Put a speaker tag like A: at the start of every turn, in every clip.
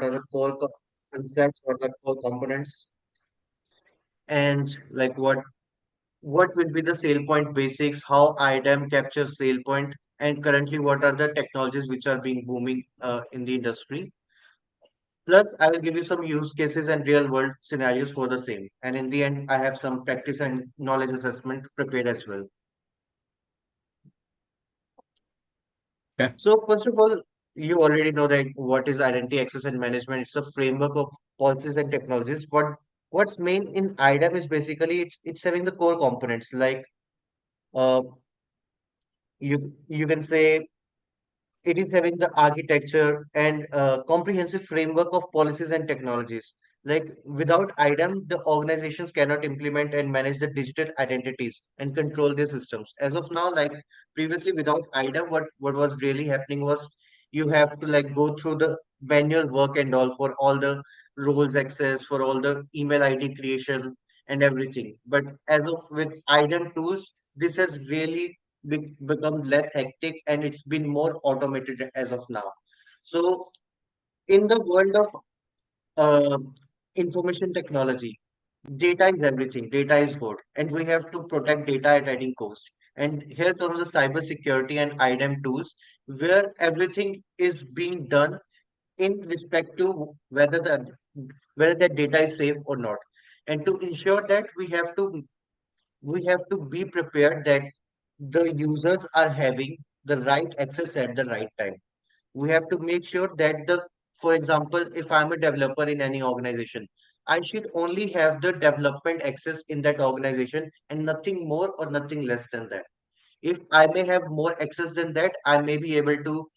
A: are the core concepts, what are the core components, and like what will be the SailPoint basics, how IDAM captures SailPoint, and currently what are the technologies which are being booming in the industry. Plus, I will give you some use cases and real world scenarios for the same. And in the end, I have some practice and knowledge assessment prepared as well.
B: Okay.
A: So first of all, you already know that what is identity access and management. It's a framework of policies and technologies. What's main in IDAM is basically it's having the core components like uh, you can say it is having the architecture and comprehensive framework of policies and technologies. Like without IDAM, the organizations cannot implement and manage the digital identities and control their systems. As of now, like previously without IDAM, what was really happening was you have to like go through the manual work and all for all the roles access, for all the email ID creation and everything. But as of with IDAM tools, this has really become less hectic and it's been more automated as of now. So, in the world of uh, information technology, data is everything, data is good, and we have to protect data at any cost. And here comes the cyber security and IDAM tools, where everything is being done in respect to whether that data is safe or not. And to ensure that we have to be prepared that the users are having the right access at the right time. We have to make sure that for example, if I'm a developer in any organization, I should only have the development access in that organization and nothing more or nothing less than that. If I may have more access than that, I may be able to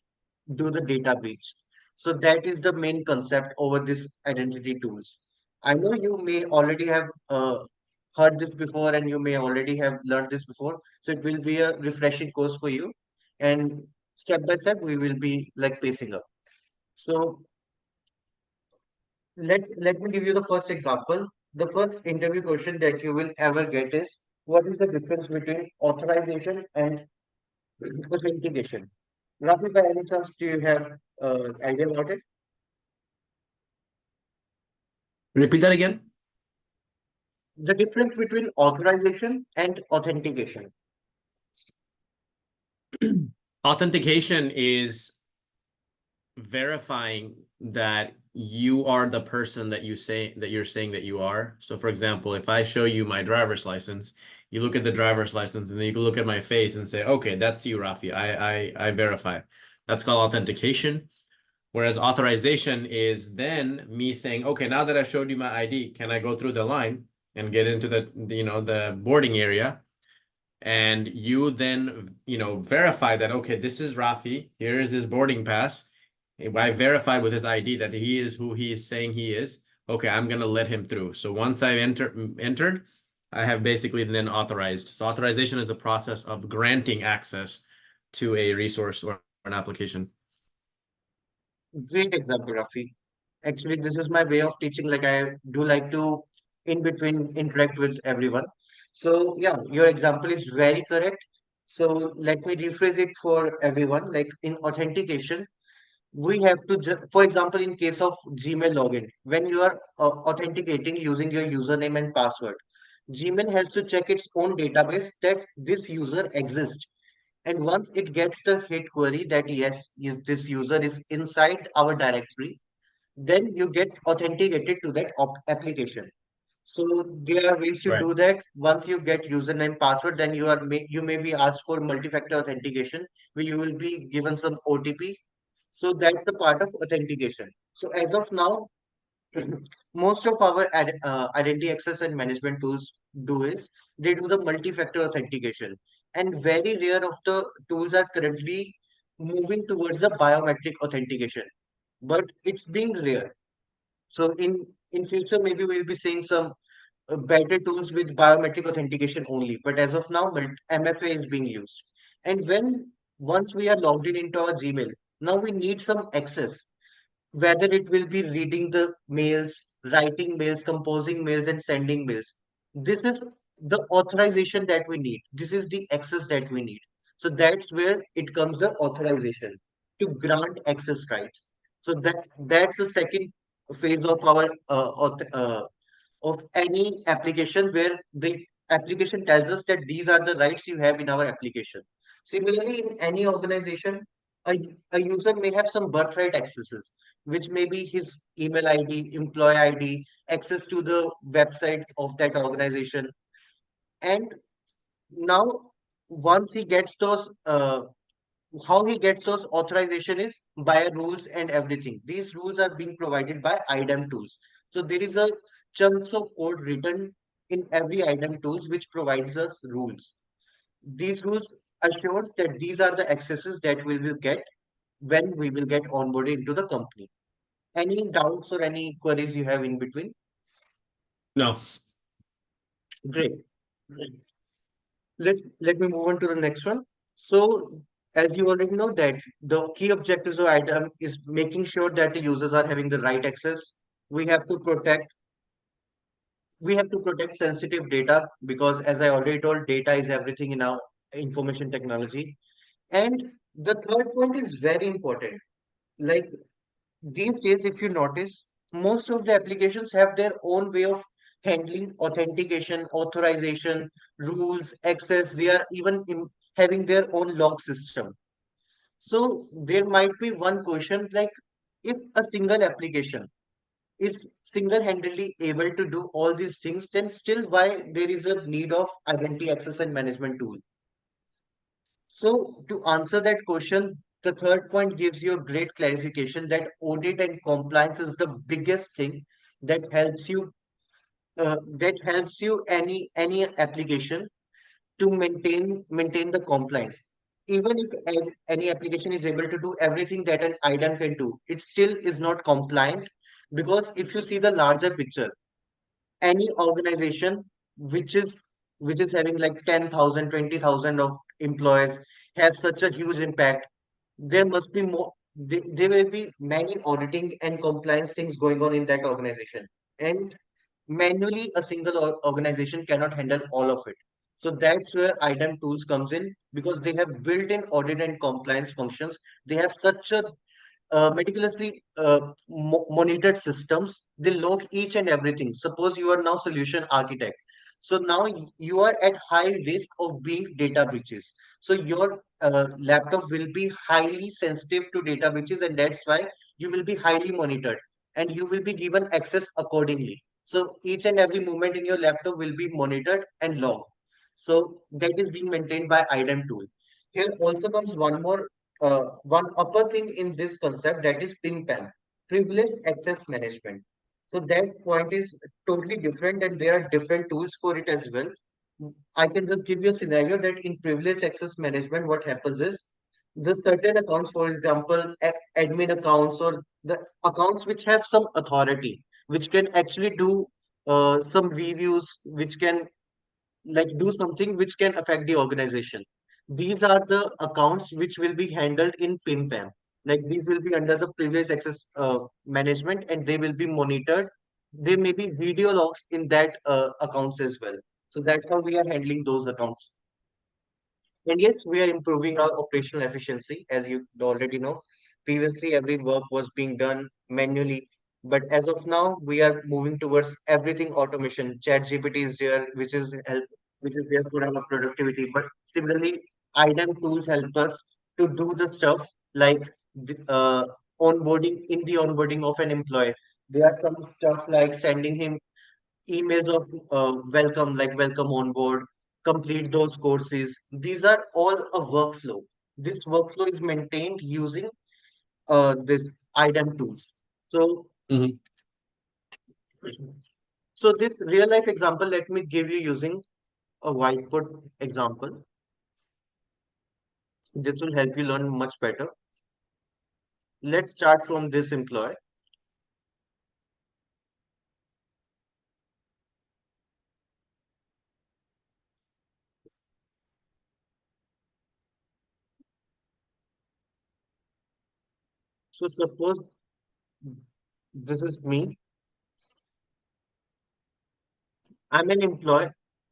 A: do the data breach. So that is the main concept over this identity tools. I know you may already have heard this before and you may already have learned this before. So it will be a refreshing course for you. And step by step, we will be like pacing up. So let me give you the first example. The first interview question that you will ever get is what is the difference between authorization and authentication? Rafi, by any chance, do you have idea about it?
B: Repeat that again.
A: The difference between authorization and authentication.
B: Authentication is verifying that you are the person that you're saying that you are. So for example, if I show you my driver's license, you look at the driver's license and then you can look at my face and say, okay, that's you, Rafi. I verify. That's called authentication. Whereas authorization is then me saying, okay, now that I've showed you my ID, can I go through the line and get into the boarding area? And you then, verify that, okay, this is Rafi. Here is his boarding pass. If I verified with his ID that he is who he is saying he is, okay, I'm going to let him through. So once I've entered, I have basically then authorized. So authorization is the process of granting access to a resource or an application.
A: Great example, Rafi. Actually, this is my way of teaching. Like I do like to in between interact with everyone. So yeah, your example is very correct. So let me rephrase it for everyone. Like in authentication, we have to, for example, in case of Gmail login, when you are authenticating using your username and password, Gmail has to check its own database that this user exists. And once it gets the hit query that yes, this user is inside our directory, then you get authenticated to that application. So there are ways to
B: Right.
A: do that. Once you get username password, then you may be asked for multi-factor authentication, where you will be given some OTP. So that's the part of authentication. So as of now, most of our identity access and management tools do is they do the multi-factor authentication, and very rare of the tools are currently moving towards the biometric authentication. But it's being rare. So in future, maybe we'll be seeing some better tools with biometric authentication only. But as of now, MFA is being used. And once we are logged in into our Gmail, now we need some access, whether it will be reading the mails, writing mails, composing mails, and sending mails. This is the authorization that we need. This is the access that we need. So that's where it comes the authorization to grant access rights. So that's the second phase of our of any application where the application tells us that these are the rights you have in our application. Similarly, in any organization, a user may have some birthright accesses, which may be his email ID, employee ID, access to the website of that organization. And now, once he gets those, how he gets those authorization is by rules and everything. These rules are being provided by IDAM tools. So there is a chunks of code written in every IDAM tools which provides us rules. These rules assures that these are the accesses that we will get when we will get onboarded into the company. Any doubts or any queries you have in between?
B: No.
A: Great. Let me move on to the next one. So, as you already know that the key objectives of IDAM is making sure that the users are having the right access. We have to protect we have to protect sensitive data because, as I already told, data is everything in our information technology. And the third point is very important. Like these days, if you notice, most of the applications have their own way of handling authentication, authorization, rules, access. They are even having their own log system. So there might be one question like if a single application is single-handedly able to do all these things, then still why there is a need of identity access and management tool? So to answer that question, the third point gives you a great clarification that audit and compliance is the biggest thing that helps you any application to maintain the compliance. Even if any application is able to do everything that an IDAM can do, it still is not compliant because if you see the larger picture, any organization which is which is having like 10,000, 20,000 of employees have such a huge impact, there must be more there will be many auditing and compliance things going on in that organization, and manually a single organization cannot handle all of it. So that's where IDAM tools comes in because they have built-in audit and compliance functions. They have such a meticulously monitored systems. They log each and everything. Suppose you are now solution architect. So now you are at high risk of being data breaches. So your laptop will be highly sensitive to data breaches, and that's why you will be highly monitored and you will be given access accordingly. So each and every movement in your laptop will be monitored and logged. So that is being maintained by IDAM tool. Here also comes one upper thing in this concept, that is PIM-PAM, privileged access management. So that point is totally different and there are different tools for it as well. I can just give you a scenario that in privileged access management, what happens is the certain accounts, for example, admin accounts or the accounts which have some authority, which can actually do some reviews, which can like do something which can affect the organization. These are the accounts which will be handled in PIM-PAM. Like these will be under the privileged access management and they will be monitored. There may be video logs in that accounts as well. So that's how we are handling those accounts. And yes, we are improving our operational efficiency, as you already know. Previously, every work was being done manually, but as of now, we are moving towards everything automation. ChatGPT is there, which is there for our productivity. But similarly, IDAM tools help us to do the stuff like onboarding in the onboarding of an employee. There are some stuff like sending him emails of welcome, like welcome on board, complete those courses. These are all a workflow. This workflow is maintained using this IDAM tools. So,
B: Mhm.
A: so this real life example, let me give you using a whiteboard example. This will help you learn much better. Let's start from this employee. So suppose this is me. I'm an employee.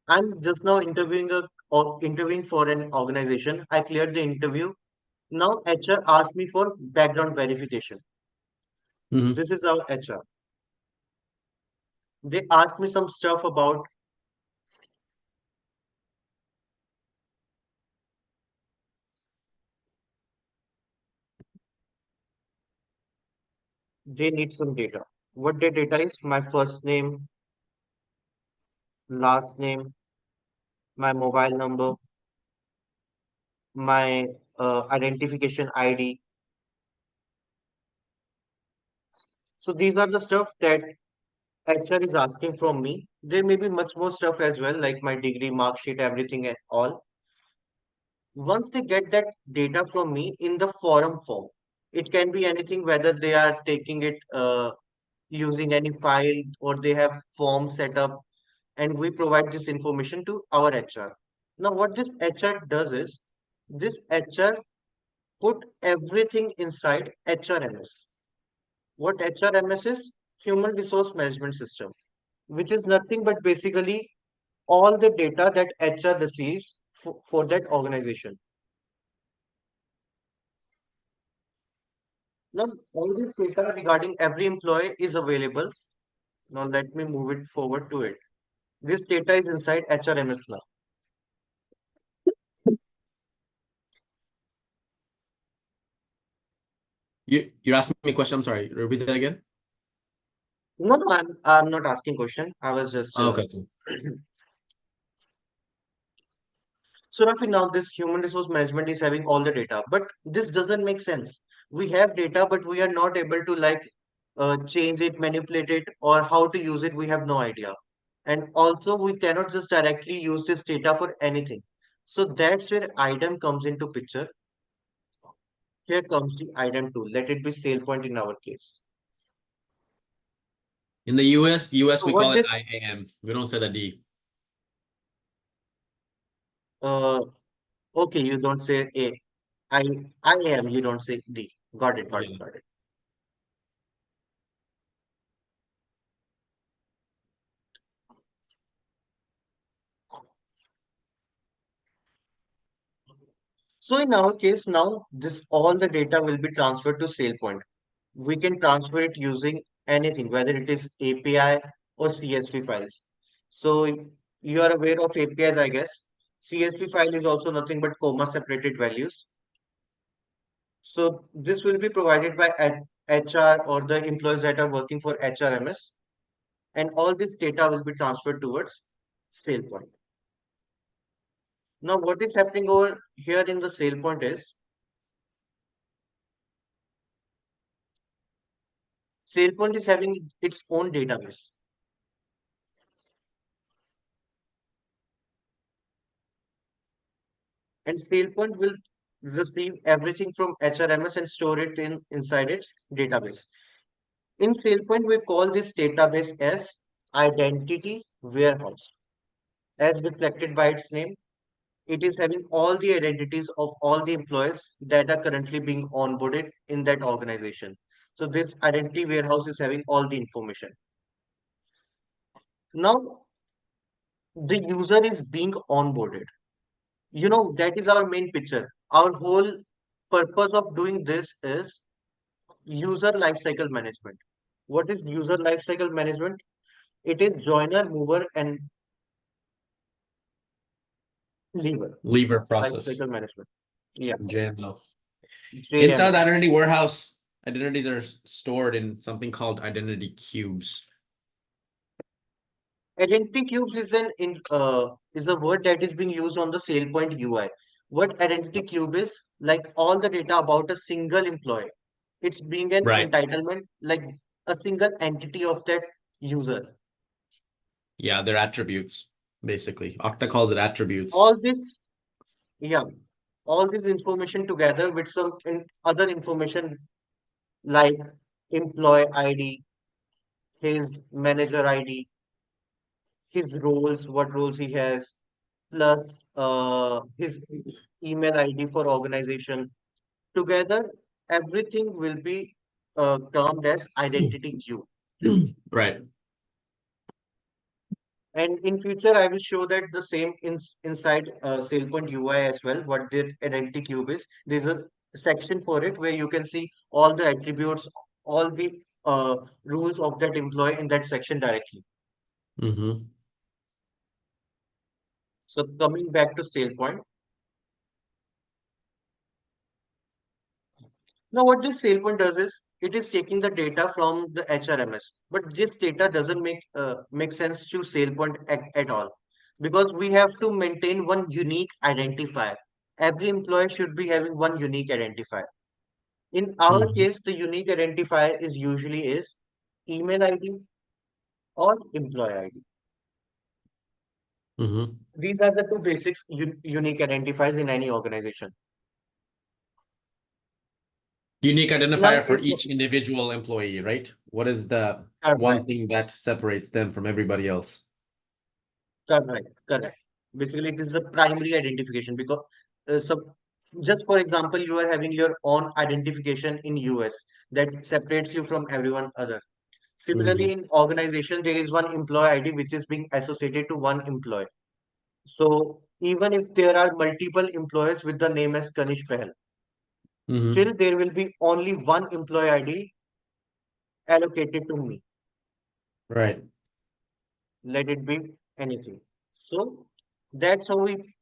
A: I'm just now interviewing for an organization. I cleared the interview. Now HR asked me for background verification.
B: Mhm.
A: This is our HR. They ask me some stuff about, they need some data. What their data is: my first name, last name, my mobile number, my identification ID. So these are the stuff that HR is asking from me. There may be much more stuff as well, like my degree, mark sheet, everything and all. Once they get that data from me in the forum form, it can be anything, whether they are taking it using any file or they have forms set up, and we provide this information to our HR. Now, what this HR does is, this HR put everything inside HRMS. What HRMS is? Human Resource Management System, which is nothing but basically all the data that HR receives for that organization. Now, all this data regarding every employee is available. Now, let me move it forward to it. This data is inside HRMS now.
B: You're asking me a question. I'm sorry. Repeat that again.
A: No, no, I'm not asking question. I was just
B: Oh, okay, cool.
A: so Rafi, now this human resource management is having all the data, but this doesn't make sense. We have data, but we are not able to like change it, manipulate it, or how to use it. We have no idea. And also, we cannot just directly use this data for anything. So that's where IDAM comes into picture. Here comes the IDAM tool. Let it be SailPoint in our case.
B: In the US
A: So
B: we call
A: what
B: it
A: this
B: IAM. We don't say the D.
A: uh okay, you don't say A. I am, you don't say D. Got it, got it,
B: Yeah.
A: got it. So in our case now, this all the data will be transferred to SailPoint. We can transfer it using anything, whether it is API or CSV files. So you are aware of APIs, I guess. CSV file is also nothing but comma separated values. So this will be provided by HR or the employees that are working for HRMS, and all this data will be transferred towards SailPoint. Now, what is happening over here in the SailPoint is, SailPoint is having its own database, and SailPoint will receive everything from HRMS and store it in inside its database. In SailPoint, we call this database as identity warehouse. As reflected by its name, it is having all the identities of all the employees that are currently being onboarded in that organization. So this identity warehouse is having all the information. Now, the user is being onboarded. That is our main picture. Our whole purpose of doing this is user lifecycle management. What is user lifecycle management? It is joiner, mover, and leaver
B: Lever process.
A: lifecycle management. Yeah,
B: JML. Inside the
A: JML.
B: identity warehouse, identities are stored in something called identity cubes.
A: Identity cubes is a word that is being used on the SailPoint UI. What identity cube is, like all the data about a single employee. It's being an
B: Right.
A: entitlement, like a single entity of that user.
B: Yeah, they're attributes, basically. Okta calls it attributes.
A: All this, yeah, all this information together with some other information like employee ID, his manager ID, his roles, what roles he has, plus his email ID for organization. Together, everything will be termed as identity queue.
B: Right.
A: And in future, I will show that the same inside SailPoint UI as well, what their identity cube is. There's a section for it where you can see all the attributes, all the rules of that employee in that section directly.
B: Mm-hmm.
A: So coming back to SailPoint. Now, what this SailPoint does is it is taking the data from the HRMS, but this data doesn't make sense to SailPoint at all because we have to maintain one unique identifier. Every employee should be having one unique identifier. In our
B: Mm-hmm.
A: case, the unique identifier is usually is email ID or employee ID.
B: Mm-hmm.
A: These are the two basics unique identifiers in any organization.
B: Unique
A: Now
B: identifier for
A: is
B: each individual employee, right? What is the one
A: correct,
B: thing that separates them from everybody else?
A: correct. Basically, it is the primary identification because so just for example, you are having your own identification in US that separates you from everyone other.
B: Mm-hmm.
A: Similarly, in organization, there is one employee ID which is being associated to one employee. So even if there are multiple employees with the name as Kanish Pahal,
B: Mm-hmm.
A: still there will be only one employee ID allocated to me.
B: Right.
A: Let it be anything. So that's how we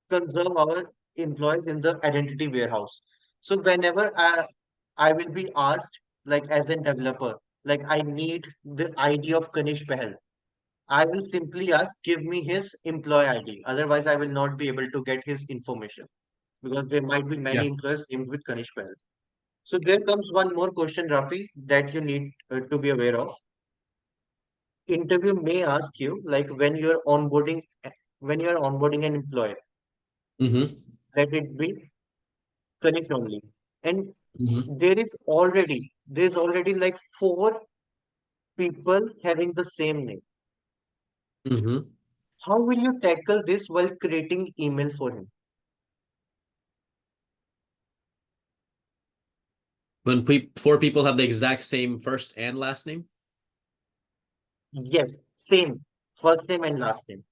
A: conserve our employees in the identity warehouse. So whenever I will be asked, like as a developer, like I need the ID of Kanish Pahal, I will simply ask, give me his employee ID. Otherwise, I will not be able to get his information because there might be
B: Yeah.
A: many employees named with Kanish Pahal. So there comes one more question, Rafi, that you need to be aware of. Interview may ask you, like when you're onboarding an employee,
B: Mm-hmm.
A: let it be Kanish only. And
B: Mm-hmm.
A: there's already like four people having the same name.
B: Mm-hmm.
A: How will you tackle this while creating email for him?
B: When pe four people have the exact same first and last name,
A: Yes, same first name and last name.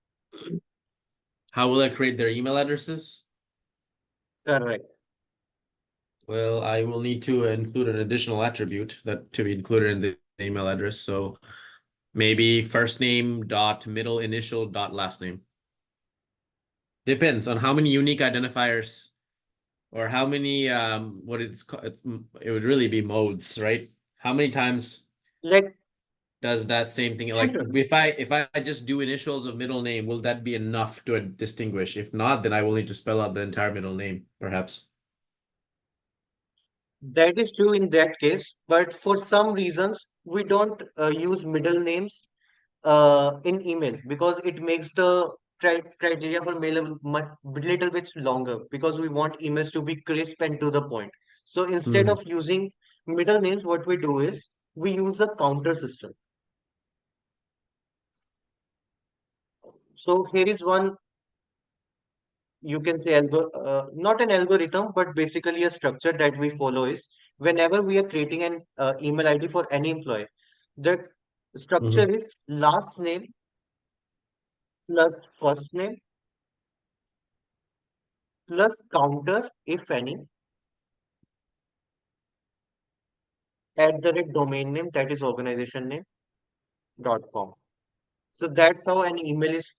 B: how will I create their email addresses?
A: Correct.
B: Well, I will need to include an additional attribute that to be included in the email address. So maybe first name dot middle initial dot last name. Depends on how many unique identifiers or how many what it would really be modes, right? How many times
A: Let
B: does that same thing
A: sure,
B: like
A: sure.
B: if I just do initials of middle name, will that be enough to distinguish? If not, then I will need to spell out the entire middle name, perhaps.
A: That is true in that case, but for some reasons we don't use middle names in email because it makes the criteria for mail a little bit longer because we want emails to be crisp and to the point. So instead
B: Hmm.
A: of using middle names, what we do is we use a counter system. So here is one, you can say not an algorithm, but basically a structure that we follow is whenever we are creating an email ID for any employee, the structure
B: Hmm.
A: is last name plus first name plus counter, if any, at the rate domain name, that is organization name .com. So that's how an email is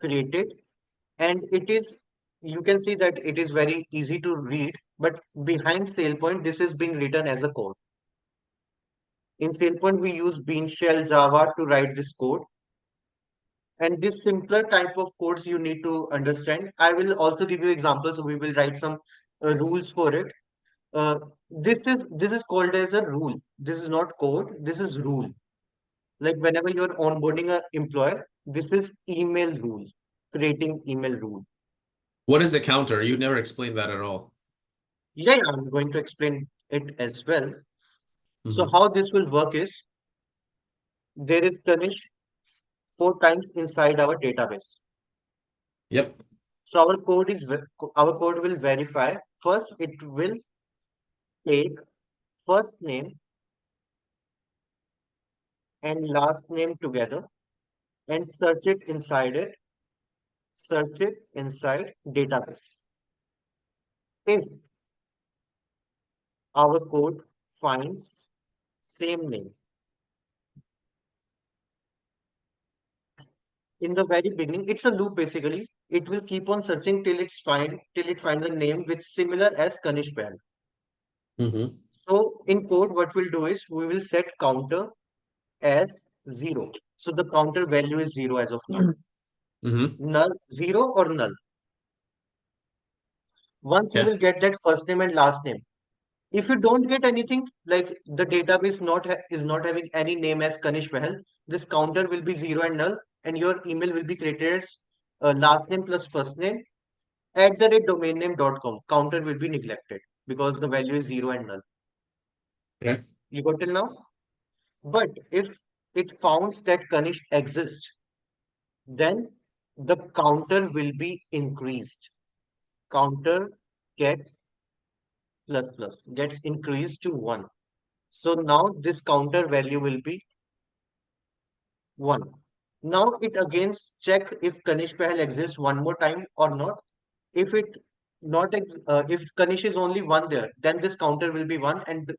A: created, and it is, you can see that it is very easy to read, but behind SailPoint, this is being written as a code. In SailPoint, we use Bean Shell Java to write this code. And this simpler type of codes you need to understand. I will also give you examples. So we will write some rules for it. This is called as a rule. This is not code. This is rule. Like whenever you're onboarding an employer, this is email rule, creating email rule.
B: What is a counter? You never explained that at all.
A: Yeah, yeah, I'm going to explain it as well. So
B: Hmm.
A: how this will work is there is Kanish four times inside our database.
B: Yep.
A: So our code will verify. First, it will take first name and last name together and search it inside database. If our code finds same name, in the very beginning, it's a loop basically. It will keep on searching till it finds a name which similar as Kanish Pahl.
B: Mm-hmm.
A: So in code, what we'll do is we will set counter as 0. So the counter value is 0 as of now.
B: Mm-hmm.
A: Null, 0 or null. Once you
B: Yeah.
A: will get that first name and last name. If you don't get anything, like the database is not having any name as Kanish Mahal, this counter will be 0 and null, and your email will be created as last name plus first name at the rate domainname.com. Counter will be neglected because the value is 0 and null.
B: Okay.
A: You got till now? But if it founds that Kanish exists, then the counter will be increased. Counter gets plus plus gets increased to 1. So now this counter value will be 1. Now it again check if Kanish Pahal exists one more time or not. If it not if Kanish is only 1 there, then this counter will be 1 and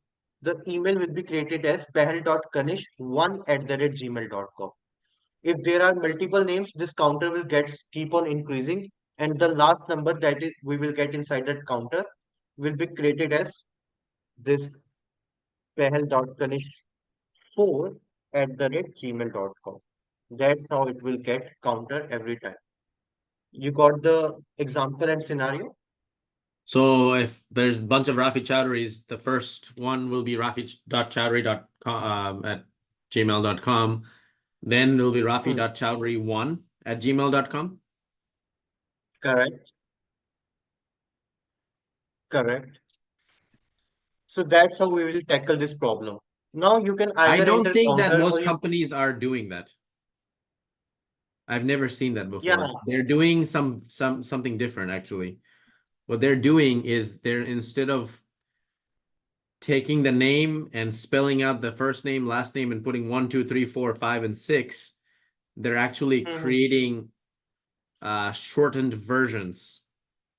A: the email will be created as pahal.kanish1@gmail.com. If there are multiple names, this counter will keep on increasing, and the last number that is we will get inside that counter will be created as this pahal.kanish4@gmail.com. That's how it will get counter every time. You got the example and scenario?
B: So if there's a bunch of Rafi Chowdhurys, the first one will be rafi.chowdhury.com at gmail.com. Then it will be
A: Hmm,
B: rafi.chowdhury1 at gmail.com.
A: correct, correct. So that's how we will tackle this problem. Now you can
B: I
A: either
B: don't
A: enter
B: think that
A: counter or
B: most
A: you,
B: companies are doing that. I've never seen that
A: yeah,
B: before. They're doing something different actually. What they're doing is they're instead of taking the name and spelling out the first name, last name, and putting 1, 2, 3, 4, 5, and 6, they're actually
A: mhm,
B: creating shortened versions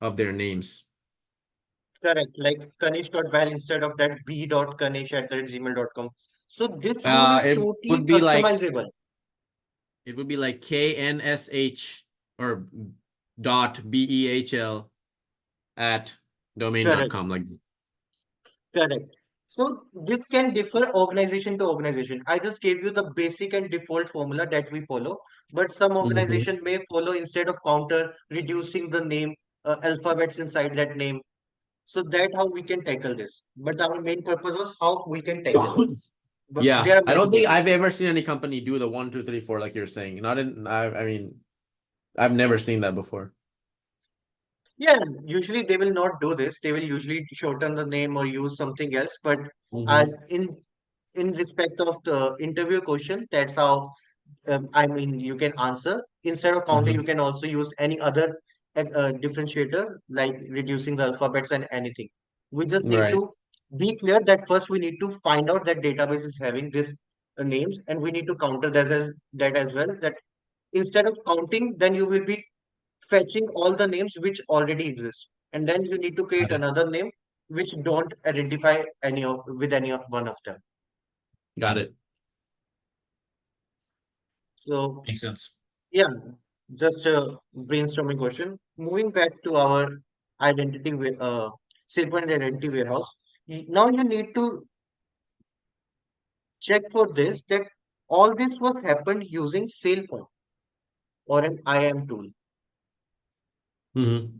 B: of their names.
A: correct. Like Kanish.val instead of that b.kanish@gmail.com. So this rule is
B: It
A: totally
B: would be like
A: customizable.
B: KNSH or dot BEHL at
A: Correct.
B: domain.com. Like,
A: Correct. So this can differ organization to organization. I just gave you the basic and default formula that we follow, but some
B: mhm.
A: organization may follow instead of counter, reducing the name, alphabets inside that name. So that how we can tackle this. But our main purpose was how we can tackle. But
B: Yeah,
A: there are
B: I don't
A: multiple
B: think I've
A: ways.
B: ever seen any company do the 1, 2, 3, 4 like you're saying. Not in, I mean, I've never seen that before.
A: Yeah, usually they will not do this. They will usually shorten the name or use something else. But uh,
B: Hmm.
A: in in respect of the interview question, that's how I mean you can answer. Instead of counter, you
B: Hmm.
A: can also use any other differentiator like reducing the alphabets and anything. We just need
B: Right.
A: to be clear that first we need to find out that database is having this names, and we need to counter that as well. That instead of counting, then you will be fetching all the names which already exist, and then you need to create
B: Got it.
A: another name which don't identify any of with any of one of them.
B: Got it.
A: So
B: Makes sense.
A: yeah, just a brainstorming question. Moving back to our SailPoint identity warehouse. Now you need to check for this that all this was happened using SailPoint or an IAM tool.
B: Hmm.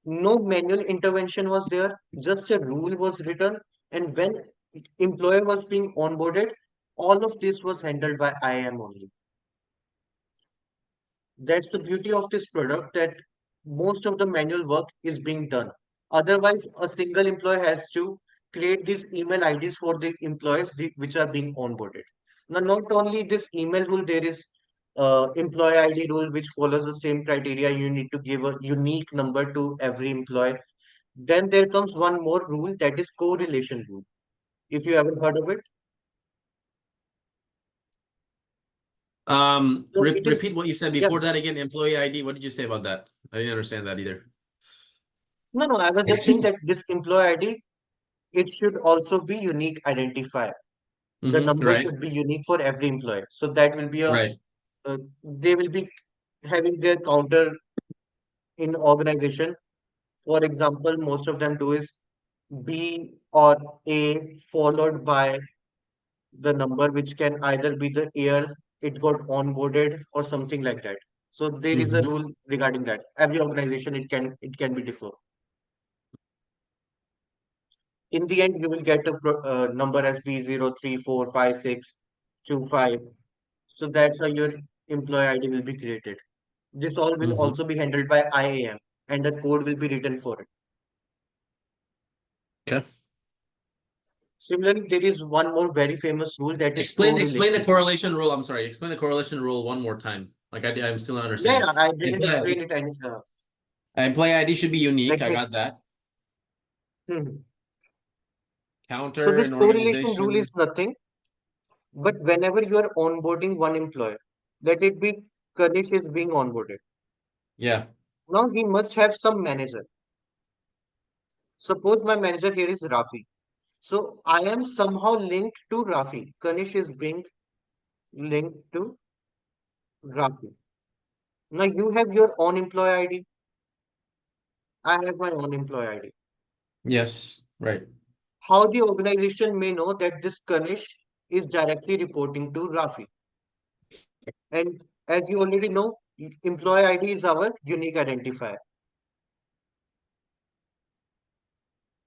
A: No manual intervention was there, just a rule was written, and when employee was being onboarded, all of this was handled by IAM only. That's the beauty of this product that most of the manual work is being done. Otherwise, a single employee has to create these email IDs for the employees which are being onboarded. Now, not only this email rule, there is employee ID rule which follows the same criteria. You need to give a unique number to every employee. Then there comes one more rule that is correlation rule. If you haven't heard of it, so it is,
B: Repeat what you said
A: yeah.
B: before that again. Employee ID. What did you say about that? I didn't understand that either.
A: No, no, I was just saying that this employee ID, it should also be unique identifier. The number
B: Right.
A: should be unique for every employee. So that will be a
B: Right.
A: they will be having their counter in organization. For example, most of them do is B or A followed by the number, which can either be the year it got onboarded or something like that. So there is a
B: Mm-hmm.
A: rule regarding that. Every organization it can be different. In the end, you will get a number as B034562 5. So that's how your employee ID will be created. This all will
B: Mm-hmm.
A: also be handled by IAM, and the code will be written for it.
B: Okay.
A: Similarly, there is one more very famous rule, that is
B: Explain the
A: correlation rule.
B: correlation rule. I'm sorry. Explain the correlation rule one more time. Like I'm still not
A: Yeah,
B: understanding.
A: yeah, I didn't explain it. And
B: Employee ID should be unique.
A: let
B: I
A: me.
B: got that.
A: Hmm. So
B: Counter
A: this
B: and
A: correlation rule is
B: organization.
A: nothing but whenever you are onboarding one employer, let it be Kanish is being onboarded.
B: Yeah.
A: Now he must have some manager. Suppose my manager here is Rafi. So I am somehow linked to Rafi. Kanish is being linked to Rafi. Now you have your own employee ID. I have my own employee ID.
B: Yes. Right.
A: How the organization may know that this Kanish is directly reporting to Rafi. And as you already know, employee ID is our unique identifier.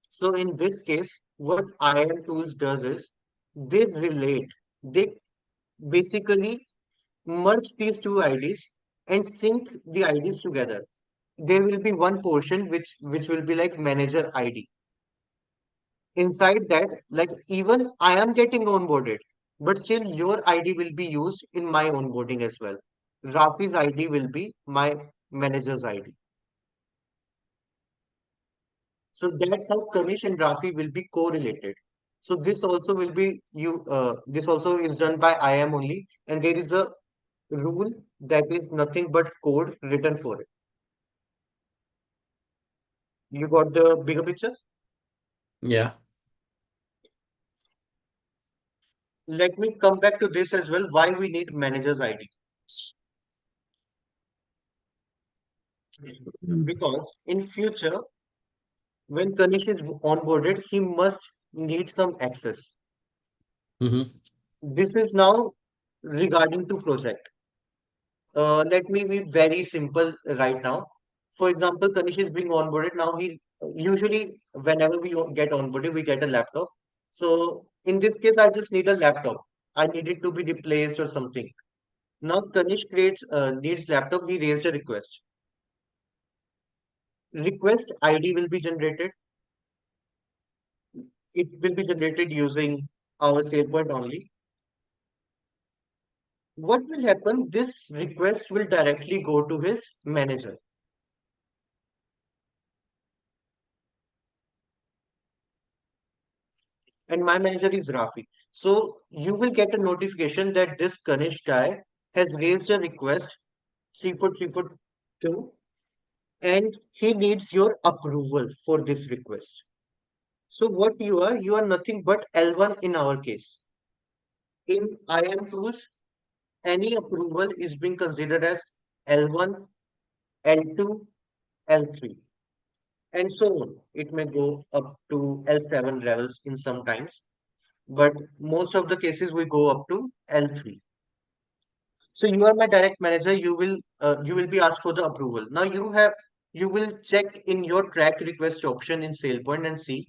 A: So in this case, what IAM tools does is they relate, they basically merge these two IDs and sync the IDs together. There will be one portion which will be like manager ID. Inside that, like even I am getting onboarded, but still your ID will be used in my onboarding as well. Rafi's ID will be my manager's ID. So that's how Kanish and Rafi will be correlated. So this also will be this also is done by IAM only, and there is a rule that is nothing but code written for it. You got the bigger picture?
B: Yeah.
A: Let me come back to this as well. Why we need manager's ID? Because in future, when Kanish is onboarded, he must need some access.
B: Mm-hmm.
A: This is now regarding to project. Let me be very simple right now. For example, Kanish is being onboarded. Now he usually whenever we get onboarded, we get a laptop. So in this case, I just need a laptop. I need it to be replaced or something. Now Kanish needs laptop. He raised a request. Request ID will be generated. It will be generated using our SailPoint only. What will happen? This request will directly go to his manager, and my manager is Rafi. So you will get a notification that this Kanish guy has raised a request 34342, and he needs your approval for this request. So what you are nothing but L1 in our case. In IAM tools, any approval is being considered as L1, L2, L3, and so on. It may go up to L7 levels in some times, but most of the cases we go up to L3. So you are my direct manager. You will be asked for the approval. Now you will check in your track request option in SailPoint and see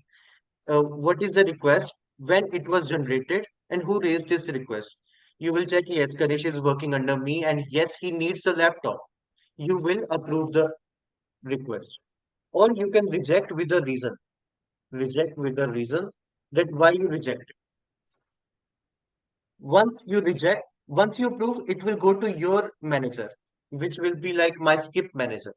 A: what is the request, when it was generated, and who raised this request. You will check, yes, Ganesh is working under me, and yes, he needs the laptop. You will approve the request, or you can reject with a reason. Reject with a reason that why you reject it. Once you approve, it will go to your manager, which will be like my skip manager.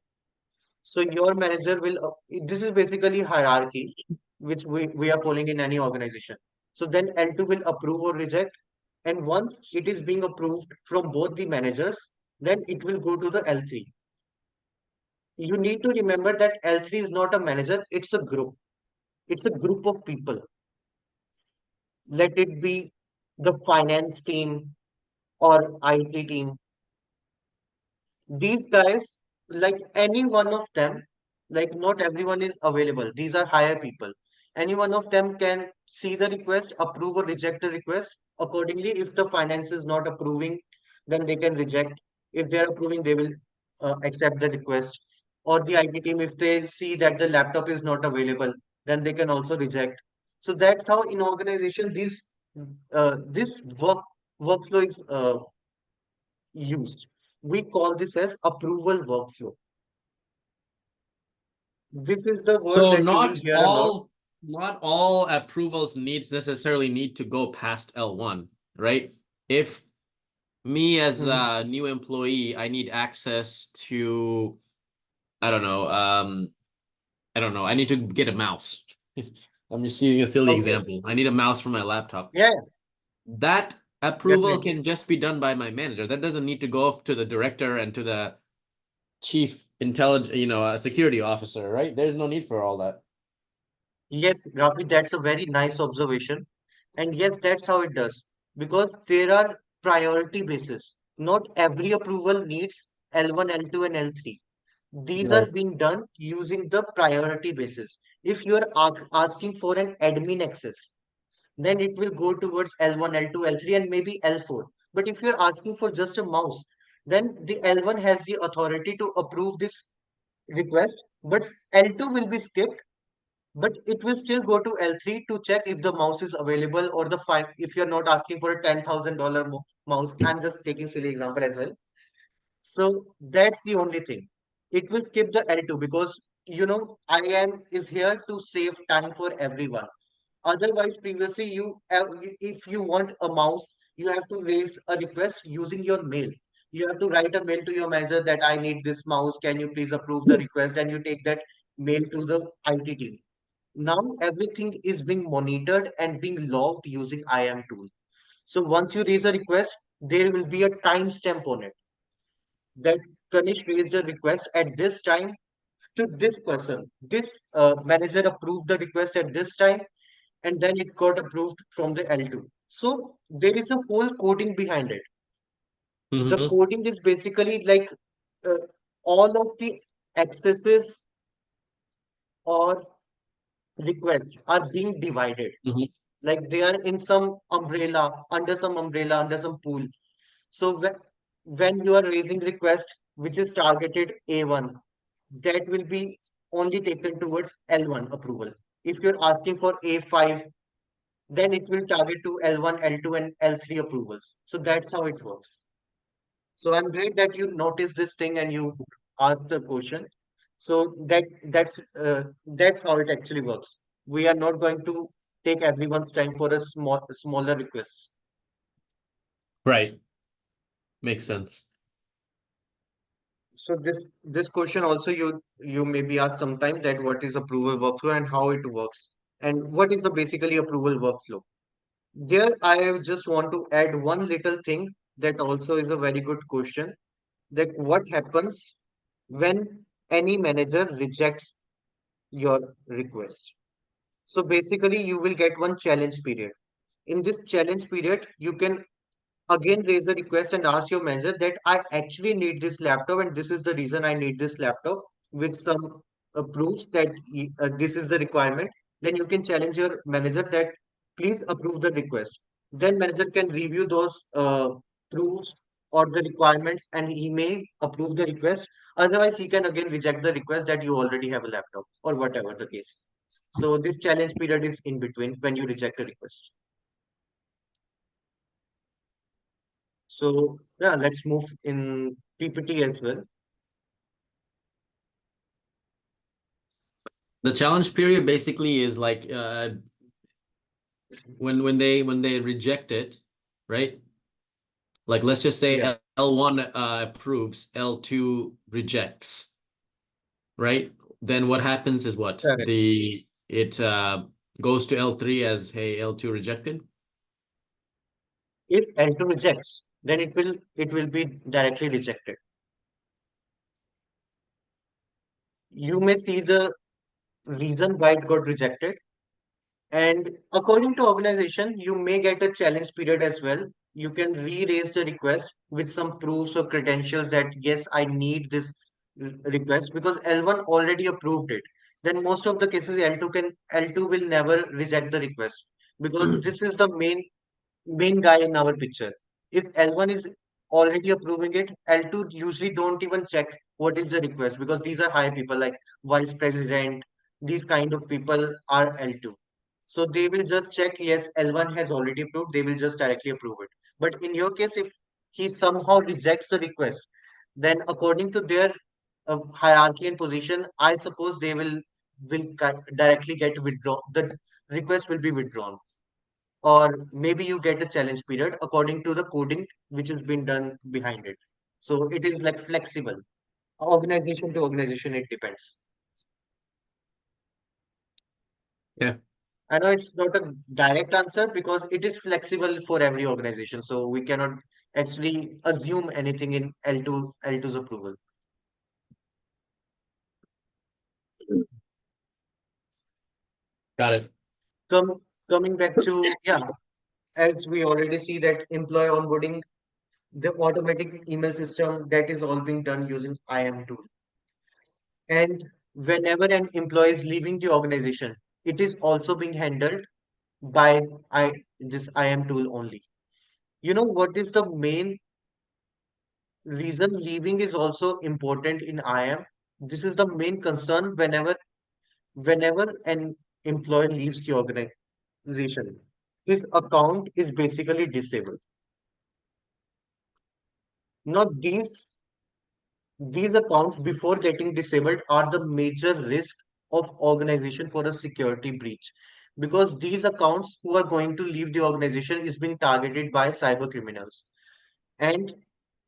A: So your manager will, this is basically hierarchy, which we are following in any organization. So then L2 will approve or reject. And once it is being approved from both the managers, then it will go to the L3. You need to remember that L3 is not a manager, it's a group. It's a group of people. Let it be the finance team or IT team. These guys, like any one of them, like not everyone is available. These are higher people. Any one of them can see the request, approve or reject the request. Accordingly, if the finance is not approving, then they can reject. If they are approving, they will accept the request. Or the IT team, if they see that the laptop is not available, then they can also reject. So that's how in organization this workflow is used. We call this as approval workflow. This is the word
B: So
A: that you will hear a lot.
B: not all approvals necessarily need to go past L1, right? If me as
A: Mhm.
B: a new employee, I need access to, I don't know, I need to get a mouse. I'm just using a silly
A: Okay.
B: example. I need a mouse for my laptop.
A: Yeah,
B: That approval
A: definitely.
B: can just be done by my manager. That doesn't need to go to the director and to the chief intelligence, security officer, right? There's no need for all that.
A: Yes, Rafi, that's a very nice observation. And yes, that's how it does. Because there are priority basis. Not every approval needs L1, L2, and L3. These are
B: Right.
A: being done using the priority basis. If you are asking for an admin access, then it will go towards L1, L2, L3, and maybe L4. But if you're asking for just a mouse, then the L1 has the authority to approve this request, but L2 will be skipped, but it will still go to L3 to check if the mouse is available or the fine. If you're not asking for a $10,000 mouse, I'm just taking silly example as well. So that's the only thing. It will skip the L2 because IAM is here to save time for everyone. Otherwise, previously, if you want a mouse, you have to raise a request using your mail. You have to write a mail to your manager that I need this mouse. Can you please approve the request? And you take that mail to the IT team. Now everything is being monitored and being logged using IAM tool. So once you raise a request, there will be a timestamp on it that Kanish raised a request at this time to this person. This manager approved the request at this time, and then it got approved from the L2. So there is a whole coding behind it. The
B: Mm-hmm.
A: coding is basically like uh, all of the accesses or requests are being divided.
B: Mm-hmm.
A: Like they are in some umbrella, under some pool. So when you are raising request, which is targeted A1, that will be only taken towards L1 approval. If you're asking for A5, then it will target to L1, L2, and L3 approvals. So that's how it works. So I'm great that you noticed this thing and you asked the question. So that's how it actually works. We are not going to take everyone's time for a smaller requests.
B: Right. Makes sense.
A: So this question also you may be asked sometime that what is approval workflow and how it works and what is the basically approval workflow. There I just want to add one little thing that also is a very good question, that what happens when any manager rejects your request. So basically you will get one challenge period. In this challenge period, you can again raise a request and ask your manager that I actually need this laptop and this is the reason I need this laptop with some proofs that this is the requirement. Then you can challenge your manager that please approve the request. Then manager can review those proofs or the requirements and he may approve the request. Otherwise, he can again reject the request that you already have a laptop or whatever the case. So this challenge period is in between when you reject a request. So yeah, let's move in PPT as well.
B: The challenge period basically is like when they reject it, right? Like let's just say
A: Yeah,
B: L1 approves, L2 rejects, right? Then what happens is what?
A: correct.
B: The it goes to L3 as hey, L2 rejected.
A: If L2 rejects, then it will be directly rejected. You may see the reason why it got rejected. And according to organization, you may get a challenge period as well. you can re-raise the request with some proofs or credentials that yes, I need this request because L1 already approved it. Then most of the cases L2 will never reject the request because this is the main guy in our picture. If L1 is already approving it, L2 usually don't even check what is the request because these are high people like vice president, these kind of people are L2. So they will just check, yes, L1 has already approved, they will just directly approve it. But in your case, if he somehow rejects the request, then according to their hierarchy and position, I suppose they will directly get withdrawn. The request will be withdrawn, or maybe you get a challenge period according to the coding which has been done behind it. So it is like flexible. Organization to organization, it depends.
B: Yeah.
A: I know it's not a direct answer because it is flexible for every organization. So we cannot actually assume anything in L2's approval.
B: Got it.
A: Coming back to, yeah, as we already see that employee onboarding, the automatic email system, that is all being done using IAM tool. And whenever an employee is leaving the organization, it is also being handled by this IAM tool only. You know what is the main reason leaving is also important in IAM? This is the main concern whenever an employee leaves the organization. His account is basically disabled. Now these accounts before getting disabled are the major risk of organization for a security breach because these accounts who are going to leave the organization is being targeted by cyber criminals. And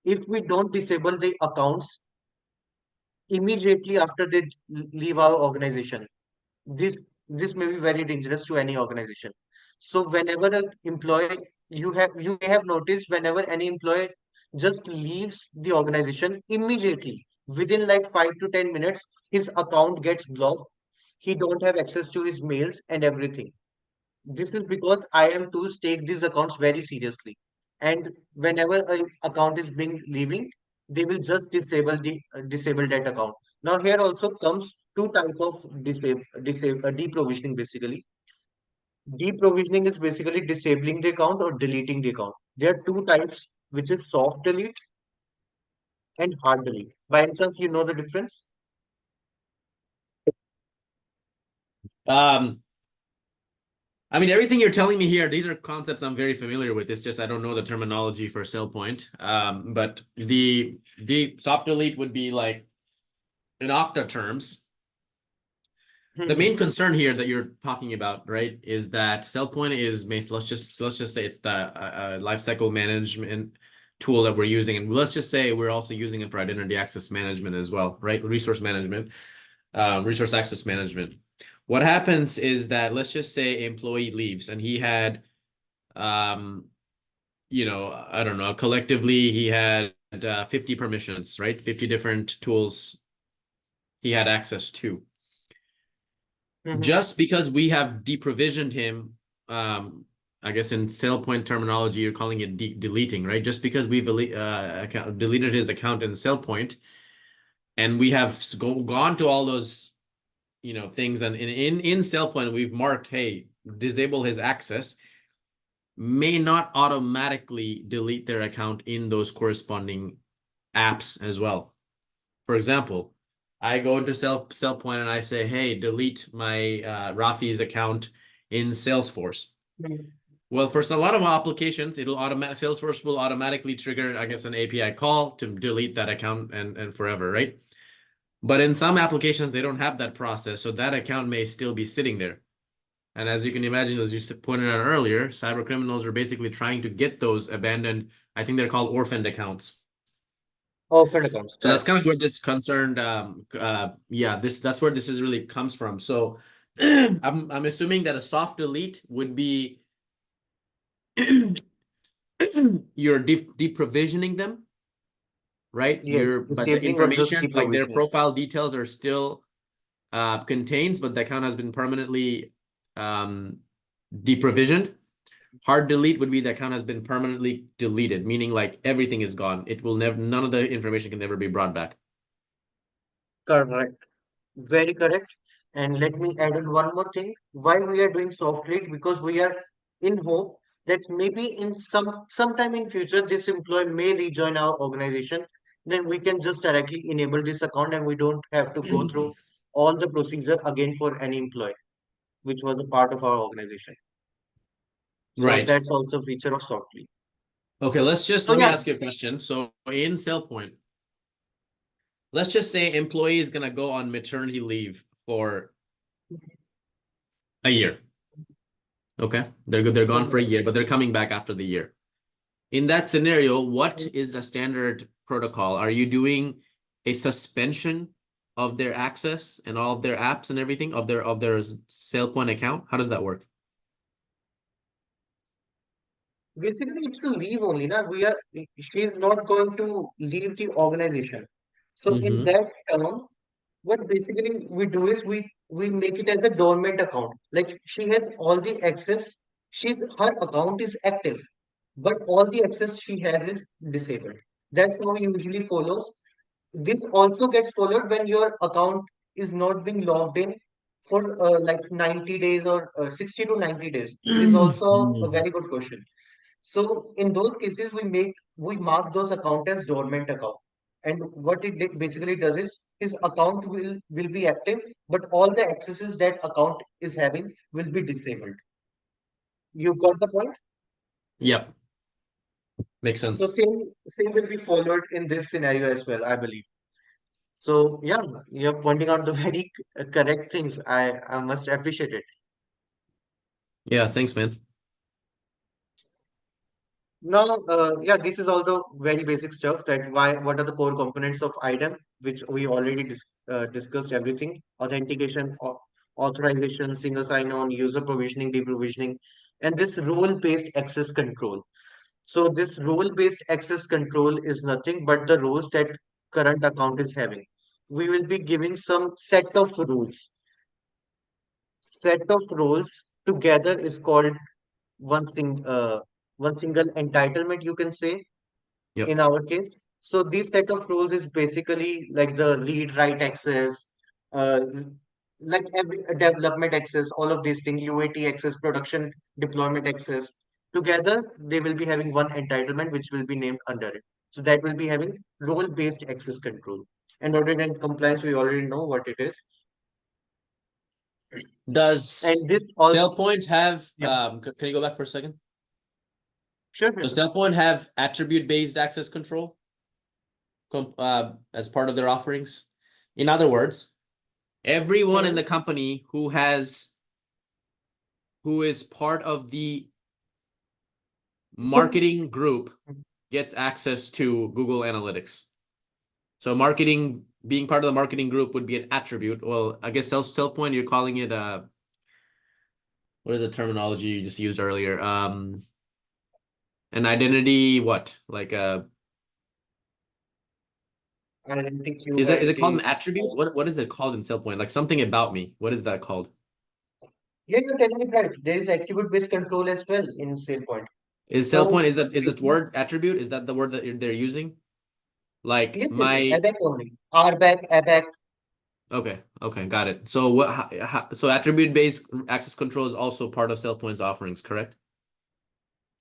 A: if we don't disable the accounts immediately after they leave our organization, this may be very dangerous to any organization. So whenever an employee, you may have noticed whenever any employee just leaves the organization immediately within like 5 to 10 minutes, his account gets blocked. He don't have access to his mails and everything. This is because IAM tools take these accounts very seriously. And whenever an account is being leaving, they will just disable that account. Now here also comes two type of deprovisioning basically. Deprovisioning is basically disabling the account or deleting the account. There are two types, which is soft delete and hard delete. By any chance, you know the difference?
B: Um, I mean, everything you're telling me here, these are concepts I'm very familiar with. It's just I don't know the terminology for SailPoint. But the soft delete would be like in Okta terms. The main concern here that you're talking about, right, is that SailPoint is let's just say it's the lifecycle management tool that we're using, and let's just say we're also using it for identity access management as well, right? Resource management, resource access management. What happens is that let's just say employee leaves and he had, you know, I don't know, collectively he had 50 permissions, right? 50 different tools he had access to. Just because we have deprovisioned him, I guess in SailPoint terminology, you're calling it deleting, right? Just because we've deleted his account in SailPoint, and we have gone to all those, you know, things, and in SailPoint we've marked, hey, disable his access, may not automatically delete their account in those corresponding apps as well. For example, I go into SailPoint and I say, hey, delete my Rafi's account in Salesforce. Well, for a lot of applications, Salesforce will automatically trigger, I guess, an API call to delete that account and forever, right? But in some applications, they don't have that process, so that account may still be sitting there. And as you can imagine, as you pointed out earlier, cyber criminals are basically trying to get those abandoned, I think they're called orphaned accounts.
A: Orphaned accounts,
B: So that's
A: correct.
B: kind of where this concerned, yeah, that's where this is really comes from. So I'm assuming that a soft delete would be you're deprovisioning them, right?
A: Yes,
B: But the
A: disabling or just
B: information, like their
A: deprovisioning.
B: profile details are still contains, but the account has been permanently deprovisioned. Hard delete would be the account has been permanently deleted, meaning like everything is gone. It will never, none of the information can ever be brought back.
A: Correct. Very correct. And let me add in one more thing. Why we are doing soft delete? Because we are in hope that maybe in sometime in future this employee may rejoin our organization. Then we can just directly enable this account and we don't have to go through all the procedure again for any employee, which was a part of our organization. So
B: Right.
A: that's also a feature of soft delete.
B: Okay,
A: So
B: let me
A: yeah,
B: ask you a question. So in SailPoint, let's just say employee is gonna go on maternity leave for a year. Okay. They're gone for a year, but they're coming back after the year. In that scenario, what is the standard protocol? Are you doing a suspension of their access and all of their apps and everything of their SailPoint account? How does that work?
A: basically it's to leave only. Na? She's not going to leave the organization. So in
B: Mm-hmm.
A: that term, what basically we do is we make it as a dormant account. Like she has all the access. Her account is active, but all the access she has is disabled. That's how we usually follows. This also gets followed when your account is not being logged in for like 90 days or 60 to 90 days. It is also a very good question. So in those cases, we mark those account as dormant account. And what basically does is his account will be active, but all the accesses that account is having will be disabled. You got the point?
B: Yep, makes
A: So
B: sense.
A: same will be followed in this scenario as well, I believe. So yeah, you're pointing out the very correct things. I must appreciate it.
B: Yeah, thanks, man.
A: Now, yeah, this is all the very basic stuff that what are the core components of IDAM, which we already discussed everything, authentication, authorization, single sign-on, user provisioning, deprovisioning, and this role-based access control. So this role-based access control is nothing but the roles that current account is having. We will be giving some set of rules. Set of roles together is called one sing one single entitlement, you can say,
B: Yep.
A: in our case. So this set of rules is basically like the read write access, uh, like every development access, all of these things, UAT access, production deployment access. Together, they will be having one entitlement which will be named under it. So that will be having role-based access control. And audit and compliance, we already know what it is.
B: Does
A: And this also,
B: SailPoint have
A: yeah,
B: can you go back for a second?
A: sure, sure,
B: Does
A: sure.
B: SailPoint have attribute-based access control as part of their offerings? In other words, everyone in
A: Mhm.
B: the company who is part of the marketing group gets access to Google Analytics. So marketing, being part of the marketing group would be an attribute. Well, I guess SailPoint, you're calling it what is the terminology you just used earlier? An identity, what? Like
A: Identity,
B: is it called an
A: QID.
B: attribute? What is it called in SailPoint? Like something about me. What is that called?
A: Yeah, you're telling it right. There is attribute-based control as well in SailPoint.
B: Is SailPoint,
A: So
B: is that
A: basically,
B: word attribute? Is that the word that they're using? Like
A: yes, yes,
B: my
A: ABAC only. RBAC, ABAC,
B: okay, got it. So so attribute-based access control is also part of SailPoint's offerings, correct?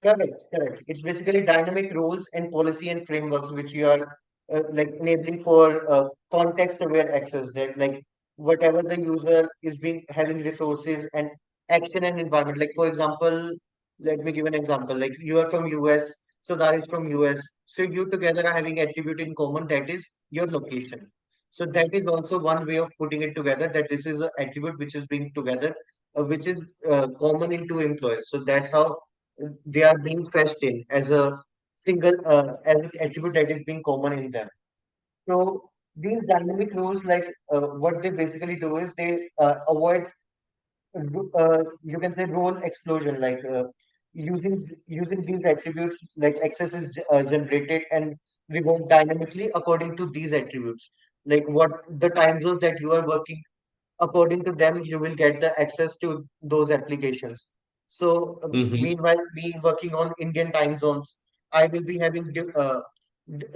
A: correct, correct. It's basically dynamic rules and policy and frameworks which you are like enabling for context-aware access. That like whatever the user is being having resources and action and environment. Like for example, let me give an example. Like you are from US, so that is from US. So you together are having attribute in common. That is your location. So that is also one way of putting it together. That this is an attribute which is being together, which is common in two employees. So that's how they are being fetched in as a single as an attribute that is being common in them. So these dynamic rules, like what they basically do is they avoid you can say role explosion, like using these attributes, like access is generated and revoked dynamically according to these attributes. Like what the time zones that you are working according to them, you will get the access to those applications. So
B: Mm-hmm.
A: meanwhile, me working on Indian time zones, I will be having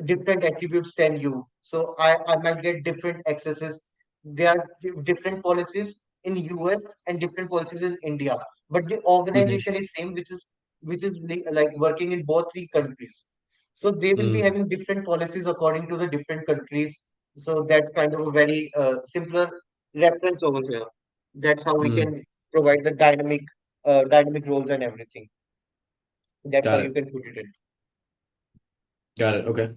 A: different attributes than you. So I might get different accesses. There are different policies in US and different policies in India, but the
B: Mm-hmm.
A: organization is same, which is like working in both three countries. So they will be
B: Mm.
A: having different policies according to the different countries. So that's kind of a very simpler reference over here. That's how we
B: Mm.
A: can provide the dynamic roles and everything. That's how
B: Got
A: you
B: it.
A: can put it in.
B: Got it. Okay.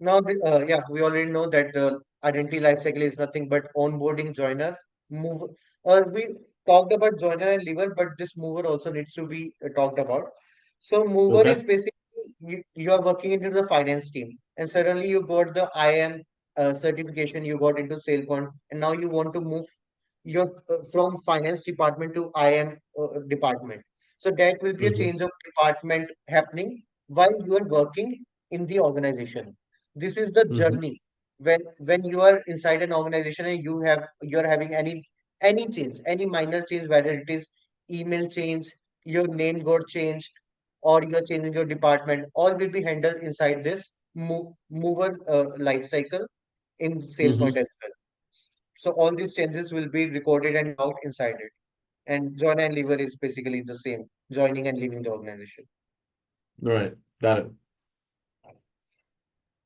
A: Now, yeah, we already know that the identity lifecycle is nothing but onboarding joiner, move. We talked about joiner and lever, but this mover also needs to be talked about. So, mover is
B: Okay.
A: basically you are working into the finance team, and suddenly you got the IAM certification, you got into SailPoint, and now you want to move your from finance department to IAM department. So that will be a
B: Mm-hmm.
A: change of department happening while you are working in the organization. This is the
B: Mm-hmm.
A: journey when you are inside an organization and you're having any change, any minor change, whether it is email change, your name got changed, or you're changing your department, all will be handled inside this mover life cycle in SailPoint
B: Mm-hmm.
A: as well. So all these changes will be recorded and logged inside it. And join and leaver is basically the same, joining and leaving the organization.
B: All right. Got it.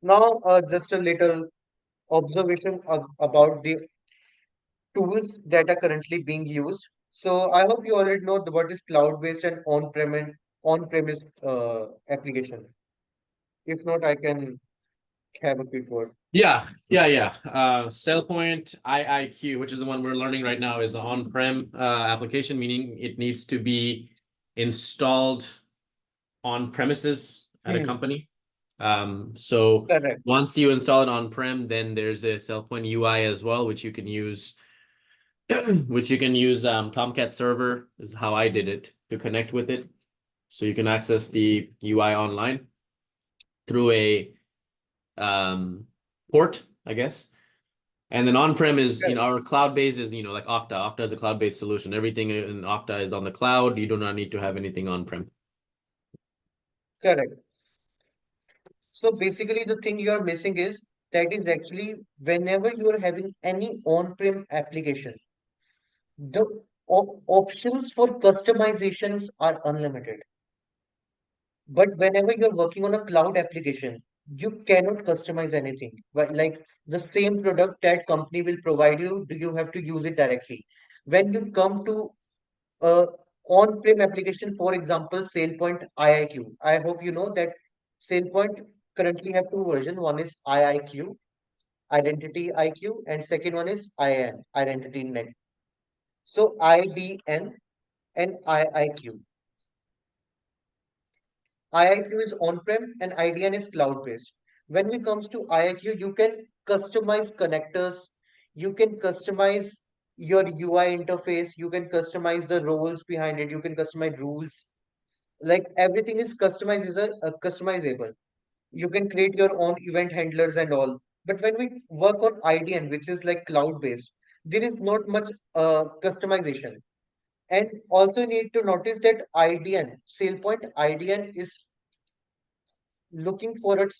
A: Now, just a little observation about the tools that are currently being used. So I hope you already know what is cloud-based and on-premise application. If not, I can have a quick word.
B: Yeah. SailPoint IIQ, which is the one we're learning right now, is an on-prem application, meaning it needs to be installed on premises at a
A: Hmm,
B: company. So
A: correct,
B: once you install it on-prem, then there's a SailPoint UI as well, which you can use, Tomcat server is how I did it to connect with it. So you can access the UI online through a port, I guess. And then on-prem is,
A: correct,
B: our cloud base is, like Okta. Okta is a cloud-based solution. Everything in Okta is on the cloud. You do not need to have anything on-prem.
A: correct. So basically, the thing you are missing is that is actually whenever you are having any on-prem application, the options for customizations are unlimited. But whenever you're working on a cloud application, you cannot customize anything. But like the same product that company will provide you, do you have to use it directly? When you come to a on-prem application, for example, SailPoint IIQ. I hope you know that SailPoint currently have two versions. One is IIQ, Identity IQ, and second one is IAN, Identity Net. So IDN and IIQ. IIQ is on-prem and IDN is cloud-based. When it comes to IIQ, you can customize connectors, you can customize your UI interface, you can customize the roles behind it, you can customize rules. Like everything is customized is a customizable. You can create your own event handlers and all. But when we work on IDN, which is like cloud-based, there is not much customization. And also you need to notice that IDN, SailPoint IDN is looking forward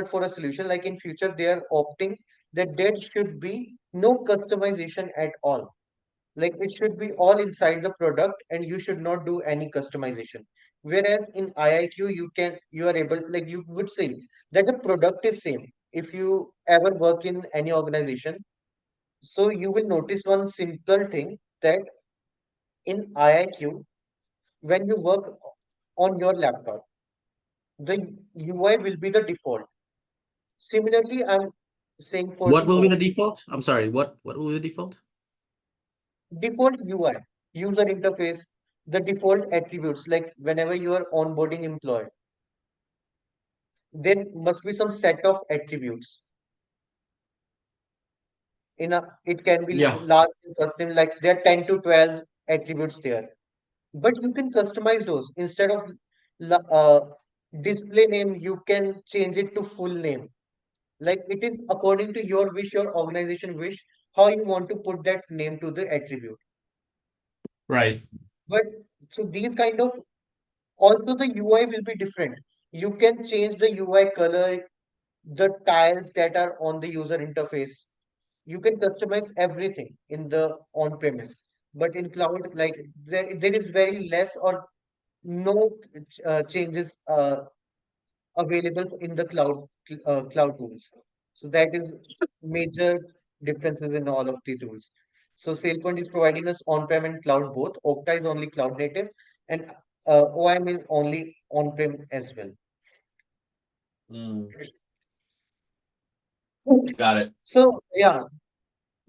A: for a solution. Like in future, they are opting that there should be no customization at all. Like it should be all inside the product, and you should not do any customization. Whereas in IIQ, you are able, like you would say that the product is same. If you ever work in any organization, so you will notice one simple thing that in IIQ, when you work on your laptop, the UI will be the default. Similarly, I'm saying for
B: What
A: the
B: will be the default? I'm sorry, what will be the default?
A: default UI, user interface, the default attributes, like whenever you are onboarding employee, there must be some set of attributes. It can be
B: Yeah.
A: last and first name, like there are 10 to 12 attributes there. But you can customize those. Instead of display name, you can change it to full name. Like it is according to your wish, your organization wish, how you want to put that name to the attribute.
B: Right.
A: But so these kind of also the UI will be different. You can change the UI color, the tiles that are on the user interface. You can customize everything in the on-premise. But in cloud, like there is very less or no changes available in the cloud tools. So that is major differences in all of the tools. So SailPoint is providing us on-prem and cloud both. Okta is only cloud native, and OIM is only on-prem as well.
B: Mm, got it.
A: So yeah,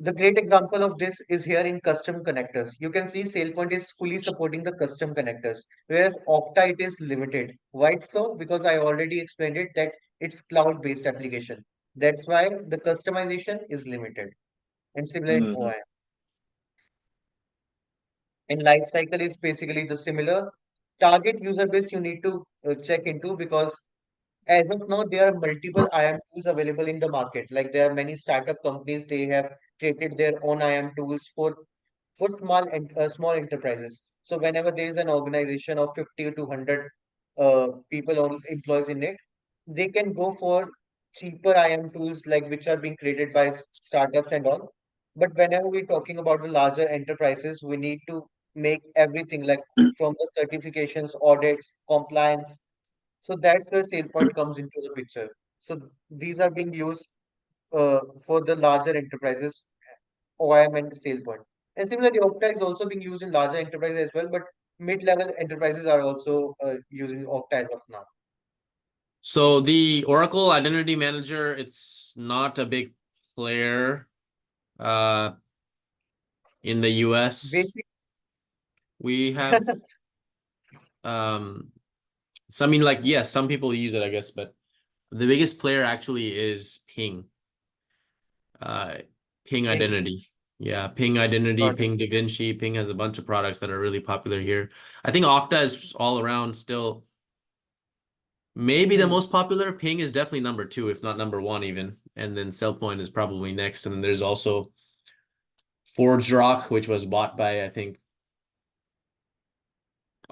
A: the great example of this is here in custom connectors. You can see SailPoint is fully supporting the custom connectors, whereas Okta it is limited. Why so? Because I already explained it that it's cloud-based application. That's why the customization is limited. And similar in
B: Mhm.
A: OIM. And lifecycle is basically the similar target user base you need to check into because as of now, there are multiple IAM tools available in the market. Like there are many startup companies, they have created their own IAM tools for small enterprises. So whenever there is an organization of 50 to 100 people or employees in it, they can go for cheaper IAM tools like which are being created by startups and all. But whenever we're talking about the larger enterprises, we need to make everything like from the certifications, audits, compliance. So that's where SailPoint comes into the picture. So these are being used for the larger enterprises, OIM and SailPoint. And similarly, Okta is also being used in larger enterprises as well, but mid-level enterprises are also using Okta as of now.
B: So the Oracle Identity Manager, it's not a big player uh in the US.
A: Basic,
B: We have so I mean like yes, some people use it, I guess, but the biggest player actually is Ping. Uh Ping
A: thing,
B: Identity. Yeah, Ping Identity,
A: got it.
B: Ping DaVinci. Ping has a bunch of products that are really popular here. I think Okta is all around still maybe the
A: Hmm.
B: most popular. Ping is definitely number two, if not number one even. And then SailPoint is probably next. And then there's also ForgeRock, which was bought by, I think,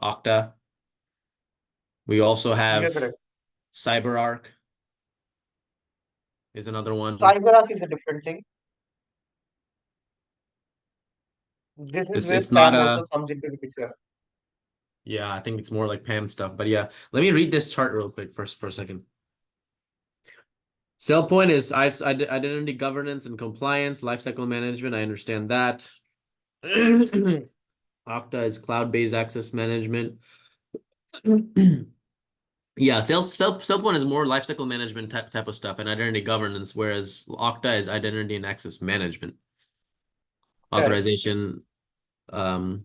B: Okta. We also
A: You're
B: have
A: correct.
B: CyberArk is another one.
A: CyberArk is a different thing. This is where
B: It's not
A: PAM
B: a
A: also comes into the picture.
B: yeah, I think it's more like PAM stuff. But yeah, let me read this chart real quick first for a second. SailPoint is identity governance and compliance, lifecycle management. I understand that. Okta is cloud-based access management. Yeah, SailPoint is more lifecycle management type of stuff and identity governance, whereas Okta is identity and access management,
A: Correct.
B: authorization, um,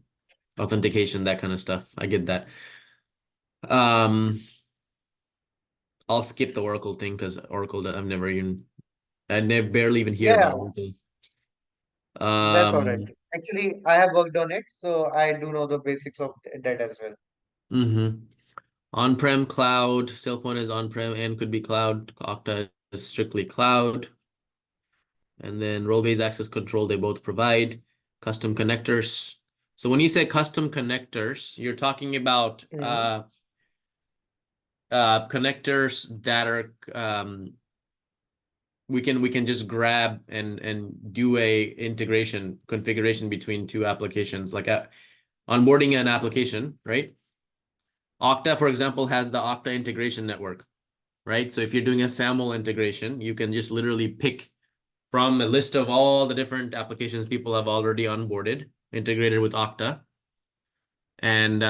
B: authentication, that kind of stuff. I get that. Um, I'll skip the Oracle thing because Oracle, I never barely even hear
A: Yeah,
B: about Oracle.
A: that's all right.
B: Um,
A: Actually, I have worked on it, so I do know the basics of that as well.
B: mhm. On-prem cloud, SailPoint is on-prem and could be cloud. Okta is strictly cloud. And then role-based access control, they both provide custom connectors. So when you say custom connectors, you're talking about
A: Hmm.
B: connectors that are we can just grab and do a integration configuration between two applications, like onboarding an application, right? Okta, for example, has the Okta integration network, right? So if you're doing a SAML integration, you can just literally pick from a list of all the different applications people have already onboarded, integrated with Okta. And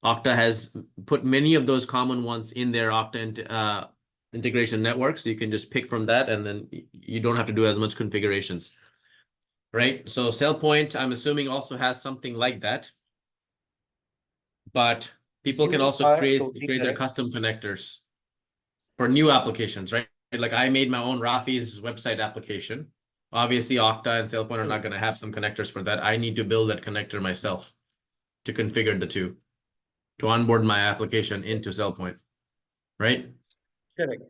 B: Okta has put many of those common ones in their Okta integration network. So you can just pick from that and then you don't have to do as much configurations, right? So SailPoint, I'm assuming, also has something like that. But people can
A: You
B: also
A: are
B: create
A: totally
B: their
A: correct.
B: custom connectors for new applications, right? Like I made my own Rafi's website application. Obviously, Okta and SailPoint are not
A: Hmm.
B: going to have some connectors for that. I need to build that connector myself to configure the two, to onboard my application into SailPoint, right?
A: Correct.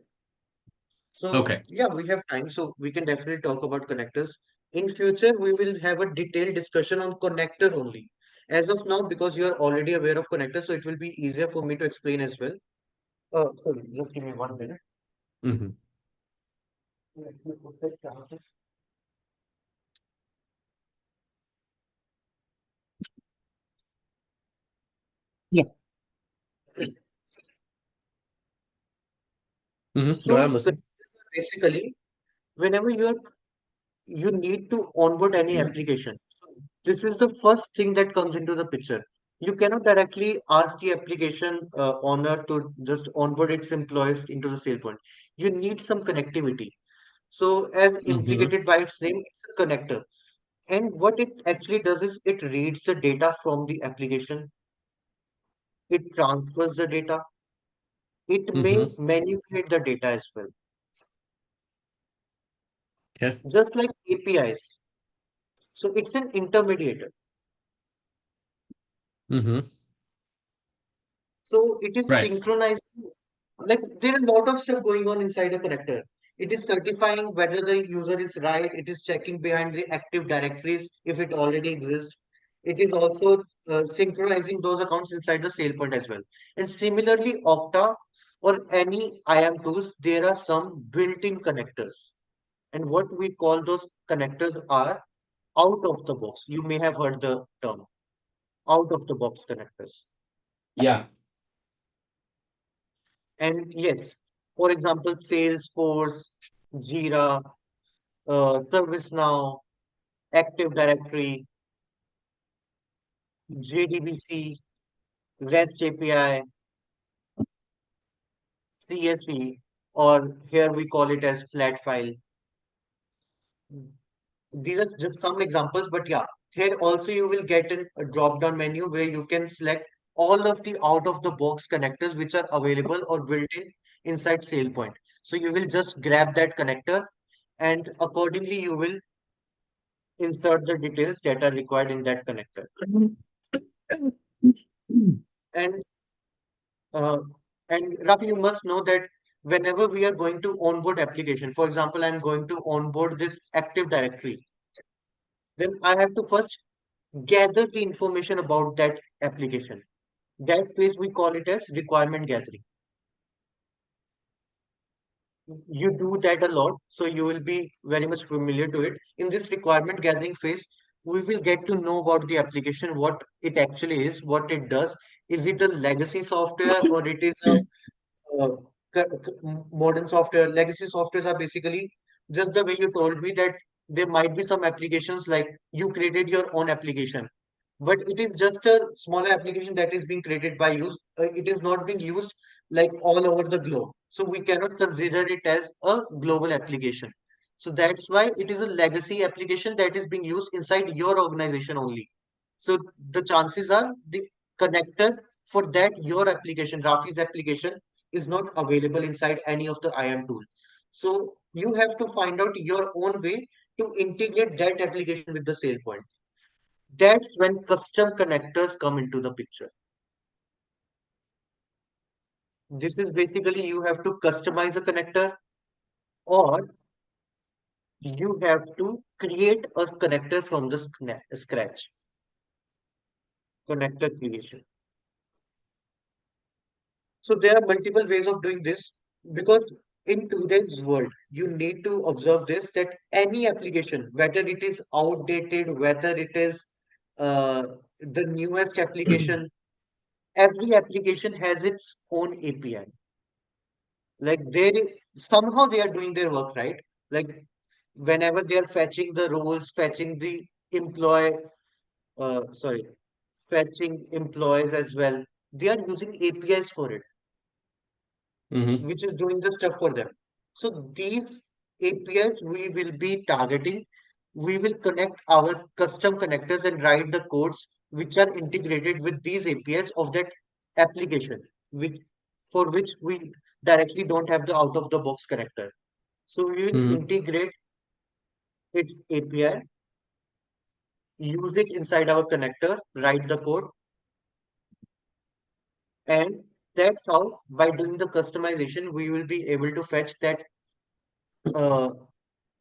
A: So
B: Okay.
A: yeah, we have time, so we can definitely talk about connectors. In future, we will have a detailed discussion on connector only. As of now, because you are already aware of connector, so it will be easier for me to explain as well. Sorry, just give me 1 minute.
B: Mm-hmm.
A: Let me put the charger. Yeah.
B: Mm-hmm. Go ahead, I'm
A: So
B: listening.
A: basically, whenever you need to onboard any application, this is the first thing that comes into the picture. You cannot directly ask the application owner to just onboard its employees into the SailPoint. You need some connectivity. So, as
B: Mm-hmm.
A: implicated by its name, it's a connector. And what it actually does is it reads the data from the application, it transfers the data, it may
B: Mm-hmm.
A: manipulate the data as well.
B: Okay.
A: Just like APIs. So, it's an intermediator.
B: Mm-hmm.
A: So, it is
B: Right.
A: synchronizing. Like there are a lot of stuff going on inside a connector. It is certifying whether the user is right. It is checking behind the active directories if it already exists. It is also synchronizing those accounts inside the SailPoint as well. And similarly, Okta or any IAM tools, there are some built-in connectors. And what we call those connectors are out of the box. You may have heard the term out of the box connectors.
B: Yeah.
A: And yes, for example, Salesforce, Jira, ServiceNow, Active Directory, JDBC, REST API, CSV, or here we call it as flat file. These are just some examples, but yeah, here also you will get a drop-down menu where you can select all of the out-of-the-box connectors which are available or built-in inside SailPoint. So you will just grab that connector and accordingly you will insert the details that are required in that connector. And uh, and Rafi, you must know that whenever we are going to onboard application, for example, I'm going to onboard this Active Directory, then I have to first gather the information about that application. That phase we call it as requirement gathering. You do that a lot, so you will be very much familiar to it. In this requirement gathering phase, we will get to know about the application, what it actually is, what it does. Is it a legacy software or it is a uh, modern software? Legacy softwares are basically just the way you told me that there might be some applications like you created your own application, but it is just a smaller application that is being created by you. It is not being used like all over the globe. So we cannot consider it as a global application. So that's why it is a legacy application that is being used inside your organization only. So the chances are the connector for that your application, Rafi's application, is not available inside any of the IAM tool. So you have to find out your own way to integrate that application with the SailPoint. That's when custom connectors come into the picture. This is basically you have to customize a connector or you have to create a connector from the scratch. Connector creation. So there are multiple ways of doing this because in today's world, you need to observe this that any application, whether it is outdated, whether it is the newest application, every application has its own API. Like somehow they are doing their work, right? Like whenever they are fetching the roles, fetching the employee, sorry, fetching employees as well, they are using APIs for it,
B: Mm-hmm.
A: which is doing the stuff for them. So these APIs we will be targeting. We will connect our custom connectors and write the codes which are integrated with these APIs of that application, which for which we directly don't have the out of the box connector. So we will
B: Mm-hmm.
A: integrate its API, use it inside our connector, write the code, and that's how by doing the customization we will be able to fetch that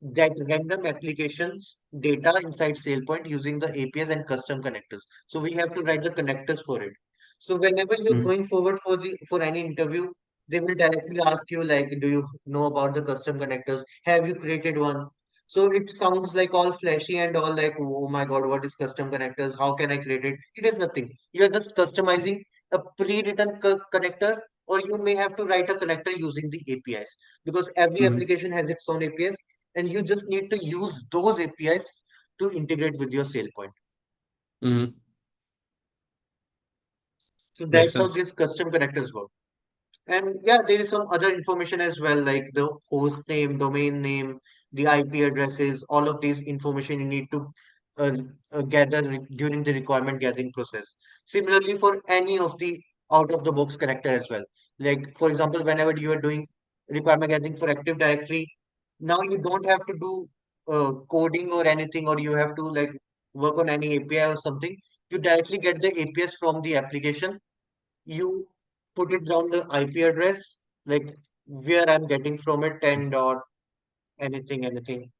A: that random applications data inside SailPoint using the APIs and custom connectors. So we have to write the connectors for it. So whenever you're
B: Mhm.
A: going forward for any interview, they will directly ask you like, do you know about the custom connectors? Have you created one? So it sounds like all flashy and all like, oh my God, what is custom connectors? How can I create it? It is nothing. You are just customizing a pre-written connector, or you may have to write a connector using the APIs, because every
B: Mhm.
A: application has its own APIs, and you just need to use those APIs to integrate with your SailPoint.
B: Mhm.
A: So
B: Makes
A: that's how
B: sense.
A: these custom connectors work. And yeah, there is some other information as well, like the host name, domain name, the IP addresses, all of these information you need to uh, gather during the requirement gathering process. Similarly, for any of the out of the box connector as well. Like, for example, whenever you are doing requirement gathering for Active Directory, now you don't have to do coding or anything, or you have to like work on any API or something. You directly get the APIs from the application. You put it down the IP address, like where I'm getting from it, 10 dot anything,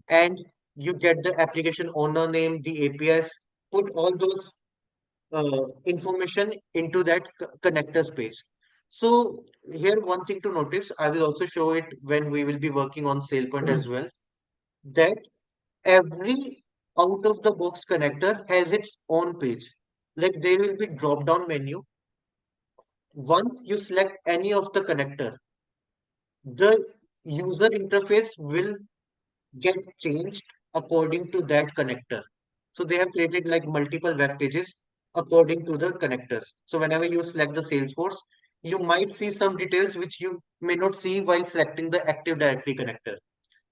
A: and you get the application owner name, the APIs, put all those information into that connector space. So here, one thing to notice, I will also show it when we will be working on SailPoint as well, that every out of the box connector has its own page. Like there will be drop down menu. Once you select any of the connector, the user interface will get changed according to that connector. So they have created like multiple web pages according to the connectors. So whenever you select the Salesforce, you might see some details which you may not see while selecting the Active Directory connector.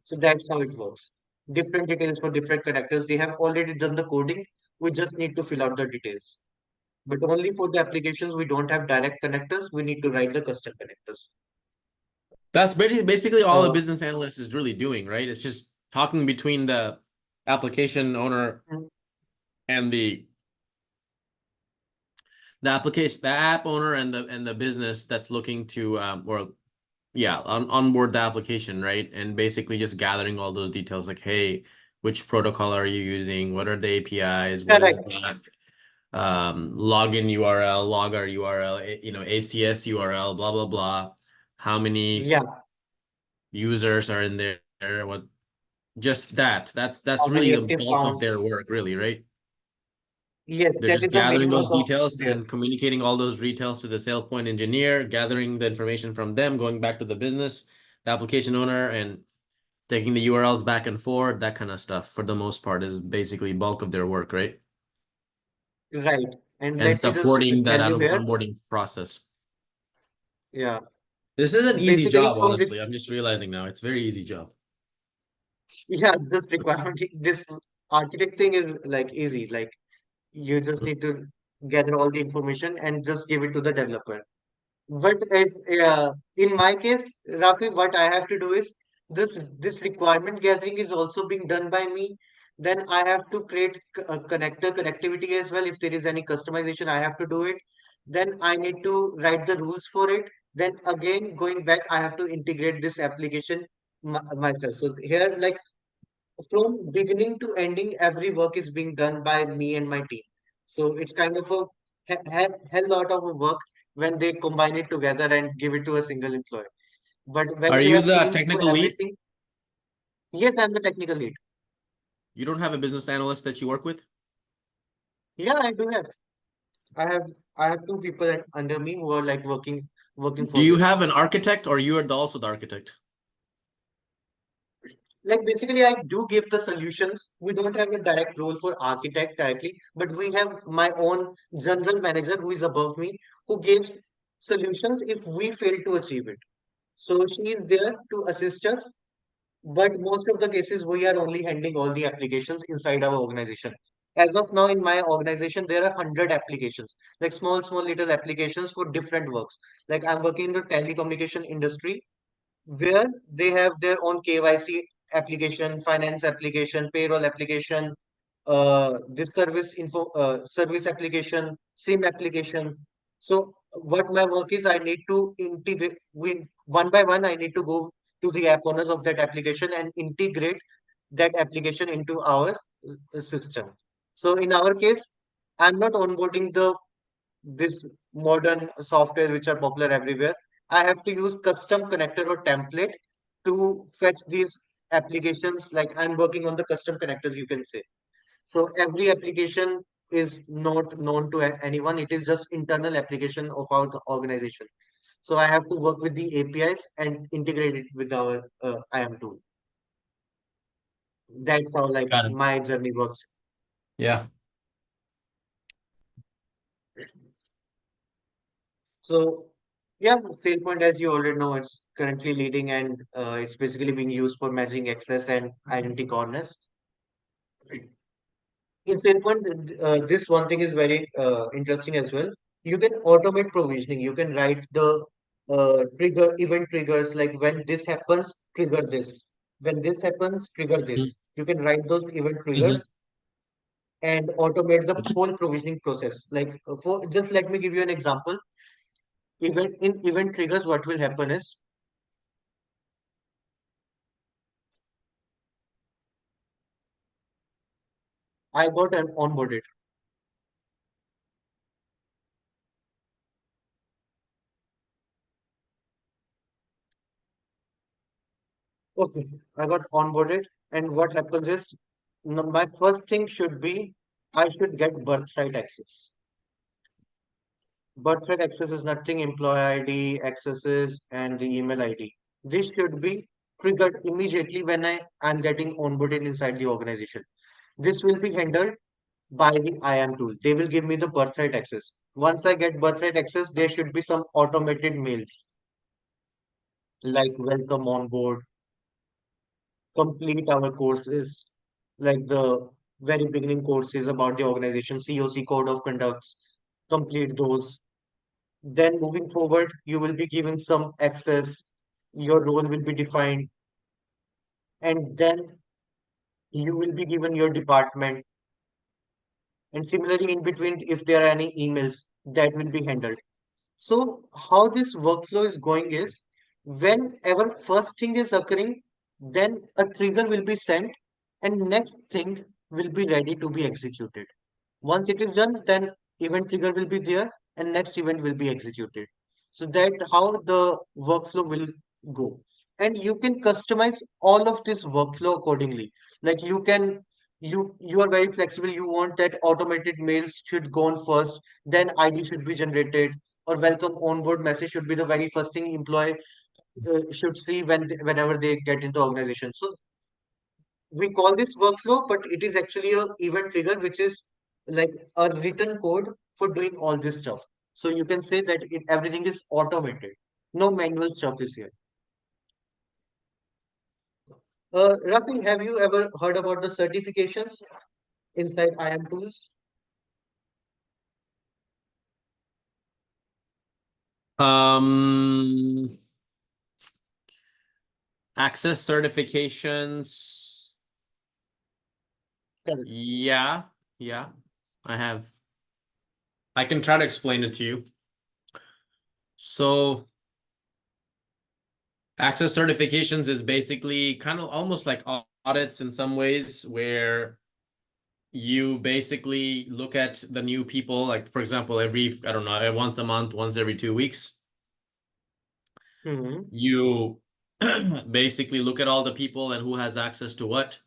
A: So that's how it works. Different details for different connectors. They have already done the coding. We just need to fill out the details. But only for the applications we don't have direct connectors, we need to write the custom connectors.
B: That's basically all a
A: Uh,
B: business analyst is really doing, right? It's just talking between the application owner and the application, the app owner and the business that's looking to or yeah, onboard the application, right? And basically just gathering all those details like, hey, which protocol are you using? What are the APIs? What is
A: correct.
B: that? Login URL, logger URL, ACS URL, blah blah blah. How many
A: Yeah.
B: users are in there? What just that. That's
A: How
B: really
A: many
B: the
A: active
B: bulk of
A: count?
B: their work, really, right?
A: Yes,
B: They're
A: that
B: just
A: is a main
B: gathering
A: work
B: those
A: of
B: details and
A: theirs.
B: communicating all those details to the SailPoint engineer, gathering the information from them, going back to the business, the application owner, and taking the URLs back and forth, that kind of stuff, for the most part, is basically bulk of their work, right?
A: Right. And
B: And
A: let me just
B: supporting that
A: tell you here.
B: onboarding process.
A: Yeah.
B: This is an easy
A: Basically,
B: job, honestly. I'm just realizing now. It's a very easy job.
A: yeah, this requirement, this architect thing is like easy. Like you just need to gather all the information and just give it to the developer. But it's in my case, Rafi, what I have to do is this requirement gathering is also being done by me. Then I have to create a connectivity as well. If there is any customization, I have to do it. Then I need to write the rules for it. Then again, going back, I have to integrate this application myself. So here, like from beginning to ending, every work is being done by me and my team. So it's kind of a hell lot of work when they combine it together and give it to a single employee. But when
B: Are
A: you
B: you
A: have
B: the
A: teams for
B: technical lead?
A: everything, yes, I'm the technical lead.
B: You don't have a business analyst that you work with?
A: Yeah, I do have. I have I have two people under me who are like working
B: Do
A: for
B: you
A: this.
B: have an architect or you are also the architect?
A: Like basically, I do give the solutions. We don't have a direct role for architect directly, but we have my own general manager who is above me who gives solutions if we fail to achieve it. So she is there to assist us, but most of the cases we are only handling all the applications inside our organization. As of now, in my organization, there are 100 applications, like small little applications for different works. Like I'm working in the telecommunication industry, where they have their own KYC application, finance application, payroll application, this service application, SIM application. So what my work is, I need to integrate one by one. I need to go. to the app owners of that application and integrate that application into our system. So in our case, I'm not onboarding the this modern software which are popular everywhere. I have to use custom connector or template to fetch these applications. Like I'm working on the custom connectors, you can say. So every application is not known to anyone. It is just internal application of our organization. So I have to work with the APIs and integrate it with our IAM tool. That's how like
B: Got it.
A: my journey works.
B: Yeah.
A: So yeah, SailPoint, as you already know, it's currently leading and it's basically being used for managing access and identity corners. In SailPoint, this one thing is very interesting as well. You can automate provisioning. You can write the trigger event triggers like when this happens, trigger this. When this happens, trigger this. You can write those event
B: Mm-hmm.
A: triggers and automate the whole provisioning process. Like for just let me give you an example. Event triggers, what will happen is I got an onboarded. Okay, I got onboarded, and what happens is my first thing should be I should get birthright access. Birthright access is nothing employee ID, accesses, and the email ID. This should be triggered immediately when I'm getting onboarded inside the organization. This will be handled by the IAM tool. They will give me the birthright access. Once I get birthright access, there should be some automated mails like welcome on board, complete our courses, like the very beginning courses about the organization, COC code of conducts, complete those. Then moving forward, you will be given some access, your role will be defined, and then you will be given your department. And similarly, in between, if there are any emails, that will be handled. So how this workflow is going is whenever first thing is occurring, then a trigger will be sent and next thing will be ready to be executed. Once it is done, then event trigger will be there and next event will be executed. So that how the workflow will go. And you can customize all of this workflow accordingly. Like you are very flexible. You want that automated mails should go on first, then ID should be generated, or welcome onboard message should be the very first thing employee should see whenever they get into organization. So we call this workflow, but it is actually a event trigger, which is like a written code for doing all this stuff. So you can say that everything is automated. No manual stuff is here. Rafi, have you ever heard about the certifications inside IAM tools?
B: Um, Access certifications.
A: Correct.
B: Yeah, yeah, I have. I can try to explain it to you. So, access certifications is basically kind of almost like audits in some ways, where you basically look at the new people, like for example, every, I don't know, once a month, once every 2 weeks,
A: Hmm.
B: you basically look at all the people and who has access to what,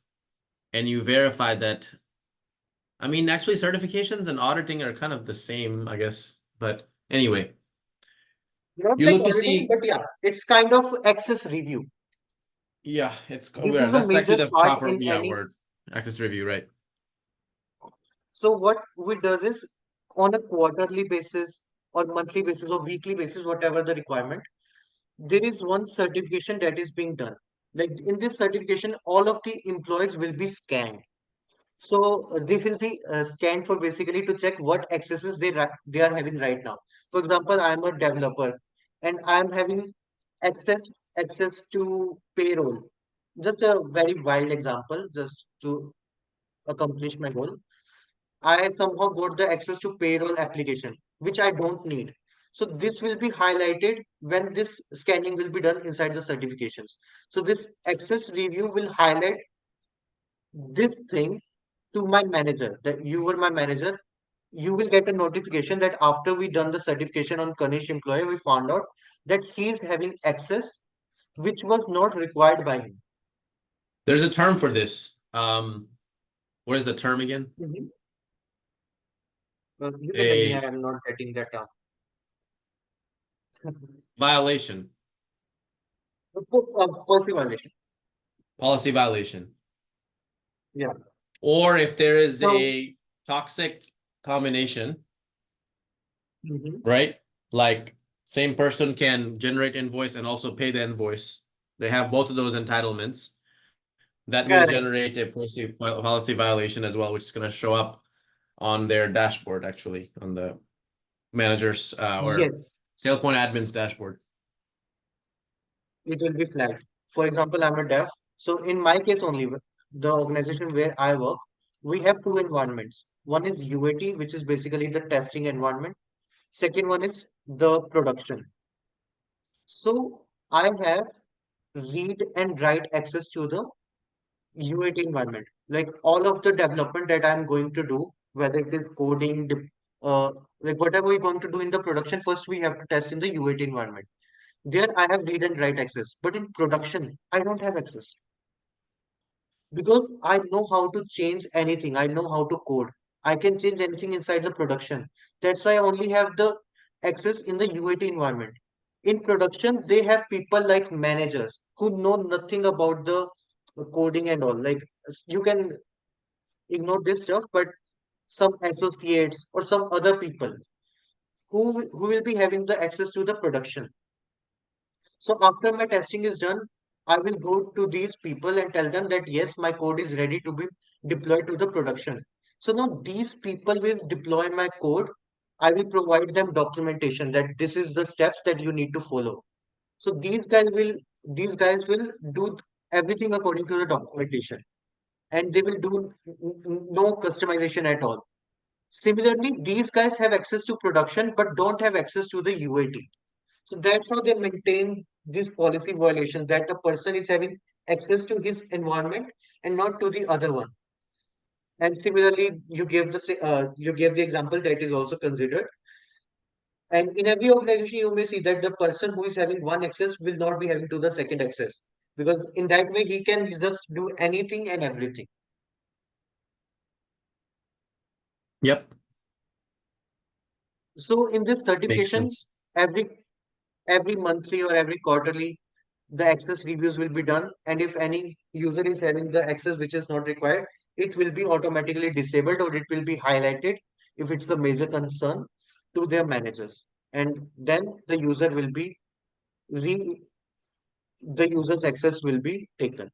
B: and you verify that. I mean, actually, certifications and auditing are kind of the same, I guess. But anyway,
A: Not
B: you
A: like
B: look to
A: auditing,
B: see,
A: but yeah, it's kind of access review.
B: yeah,
A: This
B: yeah,
A: is a
B: that's actually
A: major
B: the
A: part
B: proper,
A: in
B: yeah,
A: any.
B: word. Access review, right?
A: So what we does is on a quarterly basis or monthly basis or weekly basis, whatever the requirement, there is one certification that is being done. Like in this certification, all of the employees will be scanned. So they will be scanned for basically to check what accesses they are having right now. For example, I am a developer and I am having access access to payroll. Just a very wild example, just to accomplish my goal. I somehow got the access to payroll application, which I don't need. So this will be highlighted when this scanning will be done inside the certifications. So this access review will highlight this thing to my manager, that you were my manager. You will get a notification that after we done the certification on Kanish employee, we found out that he is having access which was not required by him.
B: There's a term for this. What is the term again?
A: Mhm. You can tell me, I
B: A
A: am not getting that down.
B: violation,
A: Policy violation.
B: policy violation.
A: Yeah.
B: Or if there is
A: So,
B: a toxic combination,
A: mhm.
B: right? Like same person can generate invoice and also pay the invoice. They have both of those entitlements. That will
A: Correct.
B: generate a policy violation as well, which is going to show up on their dashboard, actually, on the manager's or
A: Yes,
B: SailPoint admin's dashboard.
A: it will be flagged. For example, I'm a dev. So in my case only, the organization where I work, we have two environments. One is UAT, which is basically the testing environment. Second one is the production. So I have read and write access to the UAT environment. Like all of the development that I'm going to do, whether it is coding, like whatever we're going to do in the production, first we have to test in the UAT environment. There I have read and write access, but in production, I don't have access because I know how to change anything. I know how to code. I can change anything inside the production. That's why I only have the access in the UAT environment. In production, they have people like managers who know nothing about the coding and all. Like you can ignore this stuff, but some associates or some other people who will be having the access to the production. So after my testing is done, I will go to these people and tell them that yes, my code is ready to be deployed to the production. So now these people will deploy my code. I will provide them documentation that this is the steps that you need to follow. So these guys will do everything according to the documentation, and they will do no customization at all. Similarly, these guys have access to production but don't have access to the UAT. So that's how they maintain this policy violation, that the person is having access to his environment and not to the other one. And similarly, you gave the example that is also considered. And in every organization, you may see that the person who is having one access will not be having to the second access, because in that way he can just do anything and everything.
B: Yep,
A: So in this
B: makes
A: certification,
B: sense.
A: every monthly or every quarterly, the access reviews will be done, and if any user is having the access which is not required, it will be automatically disabled or it will be highlighted if it's a major concern to their managers, and then re the user's access will be taken,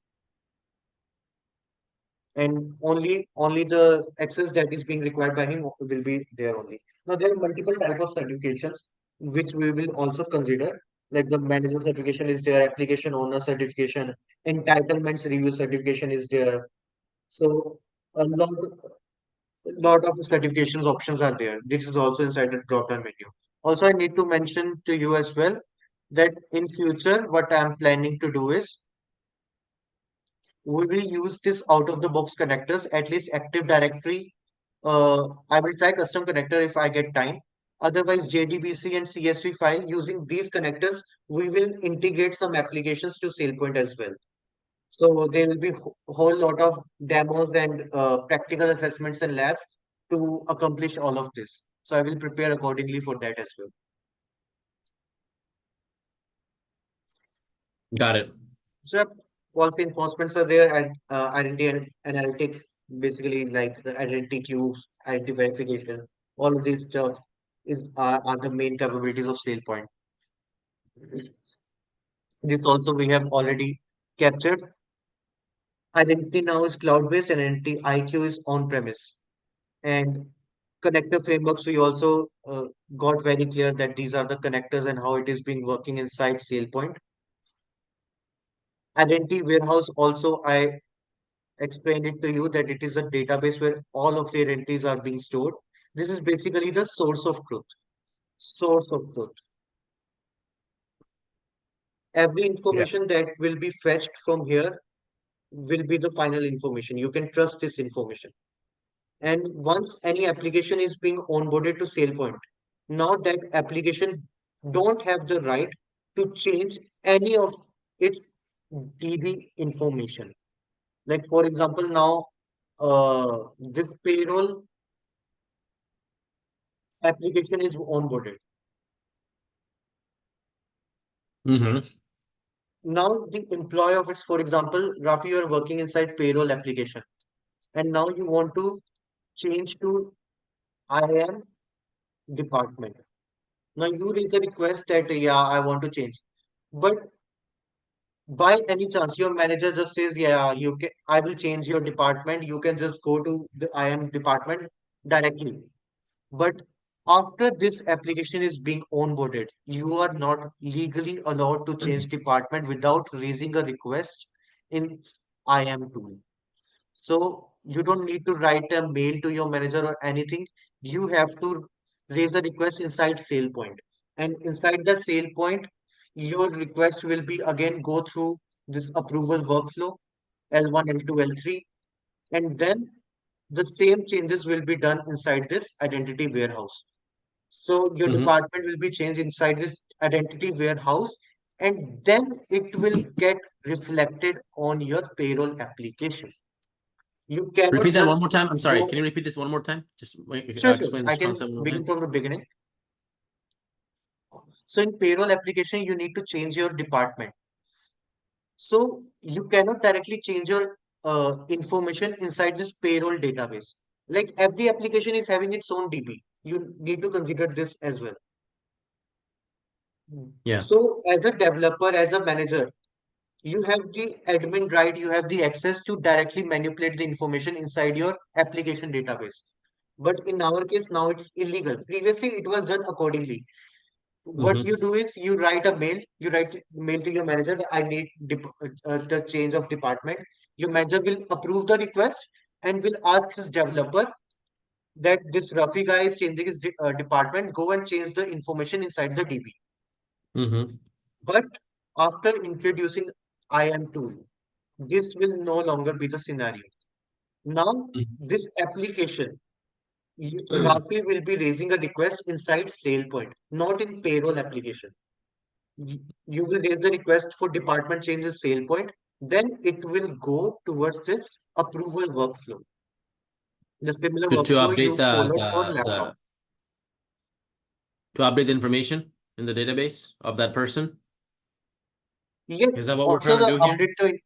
A: and only the access that is being required by him will be there only. Now there are multiple type of certifications which we will also consider. Like the manager certification is there, application owner certification, entitlements review certification is there. So a lot of certifications options are there. This is also inside the drop-down menu. Also, I need to mention to you as well that in future, what I'm planning to do is we will use this out of the box connectors, at least Active Directory. I will try custom connector if I get time. Otherwise, JDBC and CSV file, using these connectors, we will integrate some applications to SailPoint as well. So there will be whole lot of demos and practical assessments and labs to accomplish all of this. So I will prepare accordingly for that as well.
B: Got it.
A: So policy enforcements are there, and identity and analytics, basically like the identity cubes, identity verification, all of this stuff are the main capabilities of SailPoint. This also we have already captured. Identity now is cloud-based and identity IQ is on-premise. And connector frameworks, we also got very clear that these are the connectors and how it is being working inside SailPoint. Identity warehouse also, I explained it to you that it is a database where all of the identities are being stored. This is basically the source of truth. source of truth. Every
B: Yeah.
A: information that will be fetched from here will be the final information. You can trust this information. And once any application is being onboarded to SailPoint, now that application don't have the right to change any of its DB information. Like for example, now this payroll application is onboarded.
B: Mm-hmm.
A: Now the employee of its, for example, Rafi, you are working inside payroll application, and now you want to change to IAM department. Now you raise a request that yeah, I want to change. But by any chance, your manager just says, yeah, you can, I will change your department. You can just go to the IAM department directly. But after this application is being onboarded, you are not legally allowed to change department without raising a request in IAM tool. So you don't need to write a mail to your manager or anything. You have to raise a request inside SailPoint. And inside the SailPoint, your request will be again go through this approval workflow, L1, L2, L3, and then the same changes will be done inside this identity warehouse. So your
B: Mm-hmm.
A: department will be changed inside this identity warehouse, and then it will get reflected on your payroll application. You cannot
B: Repeat that one
A: just
B: more time. I'm sorry.
A: go.
B: Can you repeat this one more time? Just
A: Sure, sure.
B: explain
A: I
B: this
A: can
B: concept one more
A: begin
B: time.
A: from the beginning. So in payroll application, you need to change your department. So you cannot directly change your information inside this payroll database. Like every application is having its own DB. You need to consider this as well.
B: Yeah.
A: So as a developer, as a manager, you have the admin right, you have the access to directly manipulate the information inside your application database. But in our case, now it's illegal. Previously, it was done accordingly. What you
B: Mm-hmm.
A: do is you write a mail to your manager, that I need the change of department. Your manager will approve the request and will ask his developer that this Rafi guy is changing his department, go and change the information inside the DB.
B: Mm-hmm.
A: But after introducing IAM tool, this will no longer be the scenario. Now, this application, Rafi will be raising a request inside SailPoint, not in payroll application. You will raise the request for department changes SailPoint, then it will go towards this approval workflow, the similar
B: To
A: workflow
B: update
A: you followed for laptop.
B: to update the information in the database of that person.
A: Yes,
B: Is that what we're
A: also
B: trying to
A: the
B: do here?
A: update to,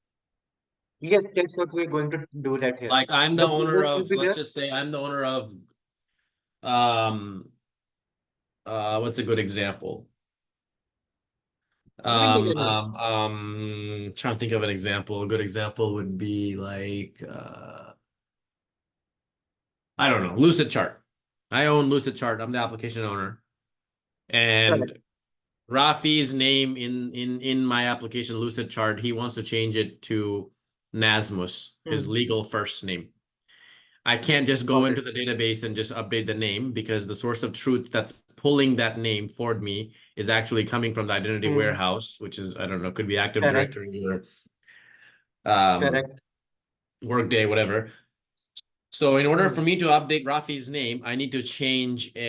A: yes, that's what we're going to do right here.
B: Like I'm the
A: The
B: owner
A: approvals will
B: of,
A: be
B: let's
A: there.
B: just say I'm the owner of um what's a good example?
A: You can take any.
B: Trying to think of an example. A good example would be like I don't know, Lucid Chart. I own Lucid Chart. I'm the application owner.
A: Correct.
B: And Rafi's name in my application Lucid Chart, he wants to change it to Nasmus, his
A: Hmm.
B: legal first name. I can't just go
A: Got it.
B: into the database and just update the name because the source of truth that's pulling that name for me is actually coming from the identity
A: Hmm.
B: warehouse, which is, I don't know, could be Active
A: Correct.
B: Directory or um,
A: Correct.
B: Workday, whatever. So in order
A: Hmm.
B: for me to update Rafi's name, I need to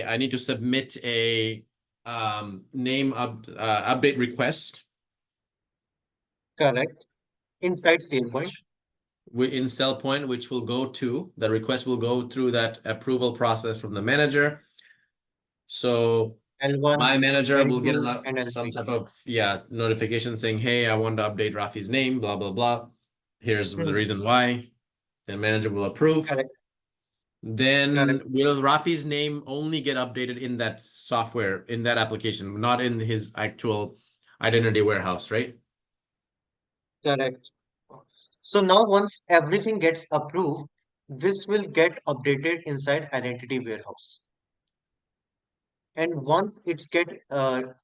B: I need to submit a update request,
A: Correct. Inside SailPoint.
B: which in SailPoint, which will go to the request will go through that approval process from the manager. So
A: L1,
B: my manager will get
A: L2, and
B: some
A: L3.
B: type of notification saying, "Hey, I want to update Rafi's name, blah blah blah. Here's the
A: Hmm.
B: reason why." The manager will approve.
A: Correct.
B: Then
A: Correct.
B: will Rafi's name only get updated in that software, in that application, not in his actual identity warehouse, right?
A: Correct. So now once everything gets approved, this will get updated inside identity warehouse. And once it's get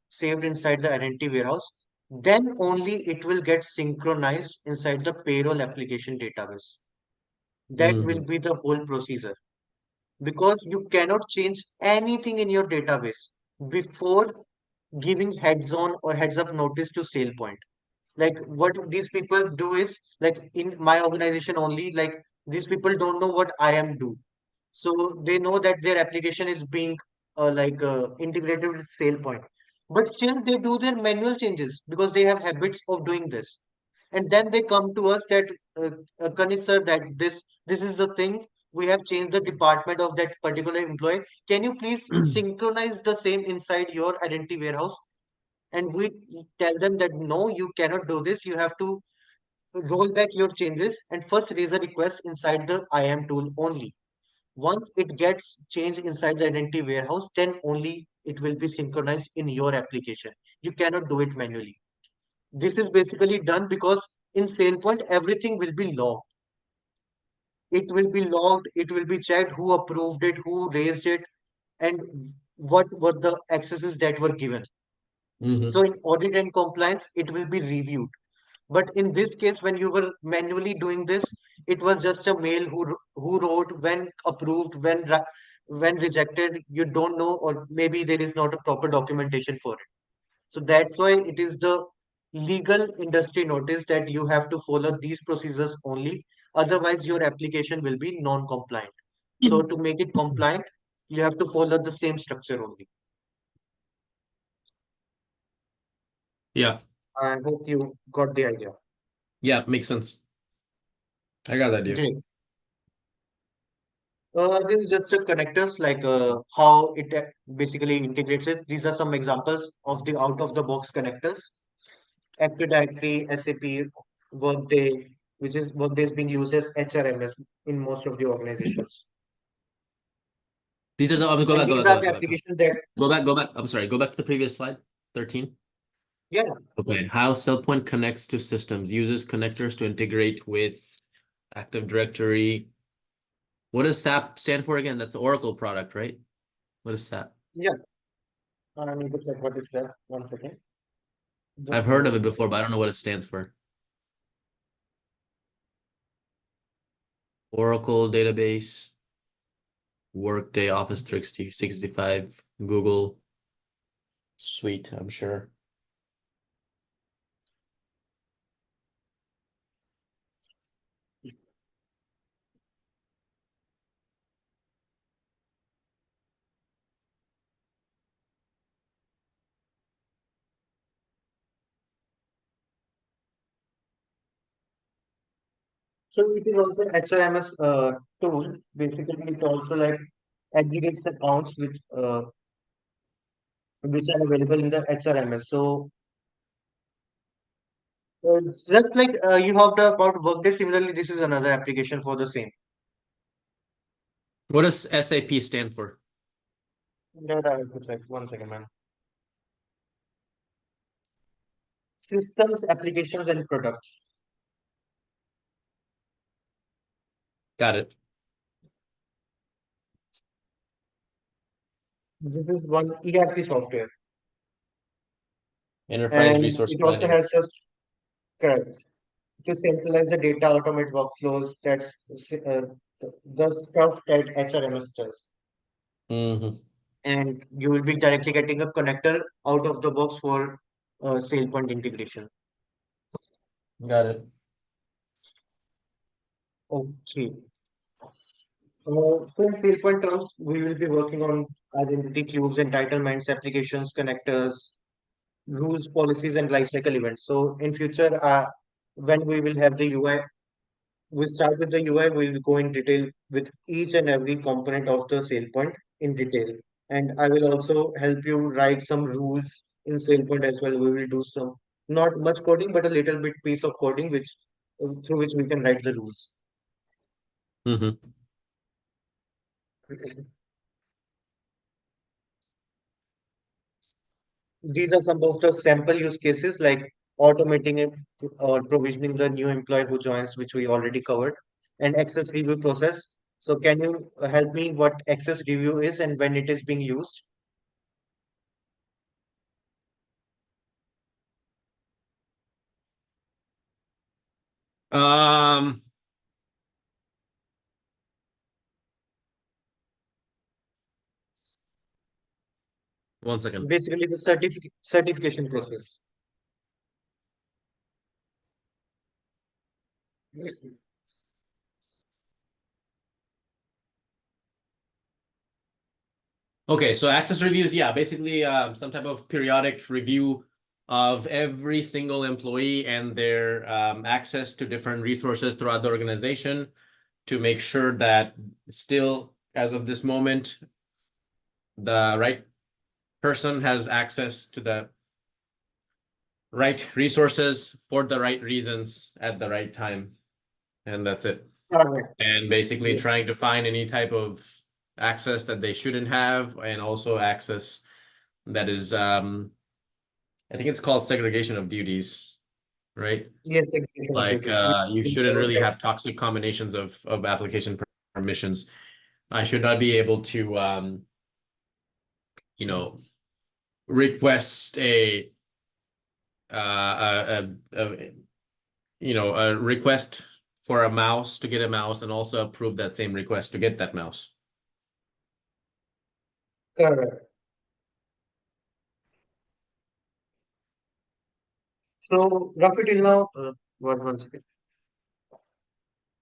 A: saved inside the identity warehouse, then only it will get synchronized inside the payroll application database. That will
B: Mm-hmm.
A: be the whole procedure because you cannot change anything in your database. before giving heads on or heads up notice to SailPoint. Like what these people do is, like in my organization only, like these people don't know what IAM do. So they know that their application is being integrated with SailPoint. But still they do their manual changes because they have habits of doing this. And then they come to us that Kanish sir, that this is the thing. We have changed the department of that particular employee. Can you please synchronize the same inside your identity warehouse? And we tell them that no, you cannot do this. You have to roll back your changes and first raise a request inside the IAM tool only. Once it gets changed inside the identity warehouse, then only it will be synchronized in your application. You cannot do it manually. This is basically done because in SailPoint, everything will be logged. It will be logged, it will be checked who approved it, who raised it, and what were the accesses that were given.
B: Mm-hmm.
A: So in audit and compliance, it will be reviewed. But in this case, when you were manually doing this, it was just a mail who wrote when approved, when rejected. You don't know, or maybe there is not a proper documentation for it. So that's why it is the legal industry notice that you have to follow these procedures only. Otherwise, your application will be non-compliant. So to make it compliant, you have to follow the same structure only.
B: Yeah.
A: I hope you got the idea.
B: Yeah, makes sense. I got that idea.
A: Great. This is just a connectors, like how it basically integrates it. These are some examples of the out-of-the-box connectors. Active Directory, SAP, Workday, which is Workday is being used as HRMS in most of the organizations.
B: These are the, go
A: And
B: back, go
A: these
B: back, go
A: are
B: back,
A: the
B: go back.
A: applications that,
B: Go back, go back. I'm sorry, go back to the previous slide, 13.
A: yeah,
B: Okay, how SailPoint connects to systems, uses connectors to integrate with Active Directory. What does SAP stand for again? That's the Oracle product, right? What is SAP?
A: yeah. I need to check what is that. One second.
B: I've
A: Just
B: heard of
A: one
B: it
A: second.
B: before, but I don't know what it stands for. Oracle database, Workday, Office 365, Google Suite, I'm sure.
A: So it is also HRMS tool. Basically, it also like aggregates accounts which are available in the HRMS. So just like you have the about Workday, similarly, this is another application for the same.
B: What does SAP stand for?
A: That I have to check. One second, man. Systems, applications, and products.
B: Got it.
A: This is one ERP software,
B: Enterprise
A: and
B: Resource
A: it also
B: Planning.
A: helps us correct to centralize the data, automate workflows. That's the stuff that HRMS does.
B: Mm-hmm.
A: And you will be directly getting a connector out of the box for SailPoint integration.
B: Got it.
A: Okay. So in SailPoint terms, we will be working on identity cubes, entitlements, applications, connectors, rules, policies, and lifecycle events. So in future, when we will have the UI, we start with the UI, we will go in detail with each and every component of the SailPoint in detail. And I will also help you write some rules in SailPoint as well. We will do some, not much coding, but a little bit piece of coding, which through which we can write the rules.
B: Mm-hmm.
A: These are some of the sample use cases like automating it or provisioning the new employee who joins, which we already covered, and access review process. So can you help me what access review is and when it is being used?
B: Um, one second.
A: Basically, the certification process.
B: Okay, so access reviews, yeah, basically some type of periodic review of every single employee and their access to different resources throughout the organization to make sure that still, as of this moment, the right person has access to the right resources for the right reasons at the right time. And that's it.
A: Correct.
B: And basically
A: Yes.
B: trying to find any type of access that they shouldn't have, and also access that is I think it's called segregation of duties, right?
A: Yes, execution of
B: Like
A: duties. We
B: you
A: will
B: shouldn't
A: cover
B: really
A: that.
B: have toxic combinations of application permissions. I should not be able to you know, request a a request for a mouse to get a mouse and also approve that same request to get that mouse.
A: Correct. So, Rafi, till now, one second.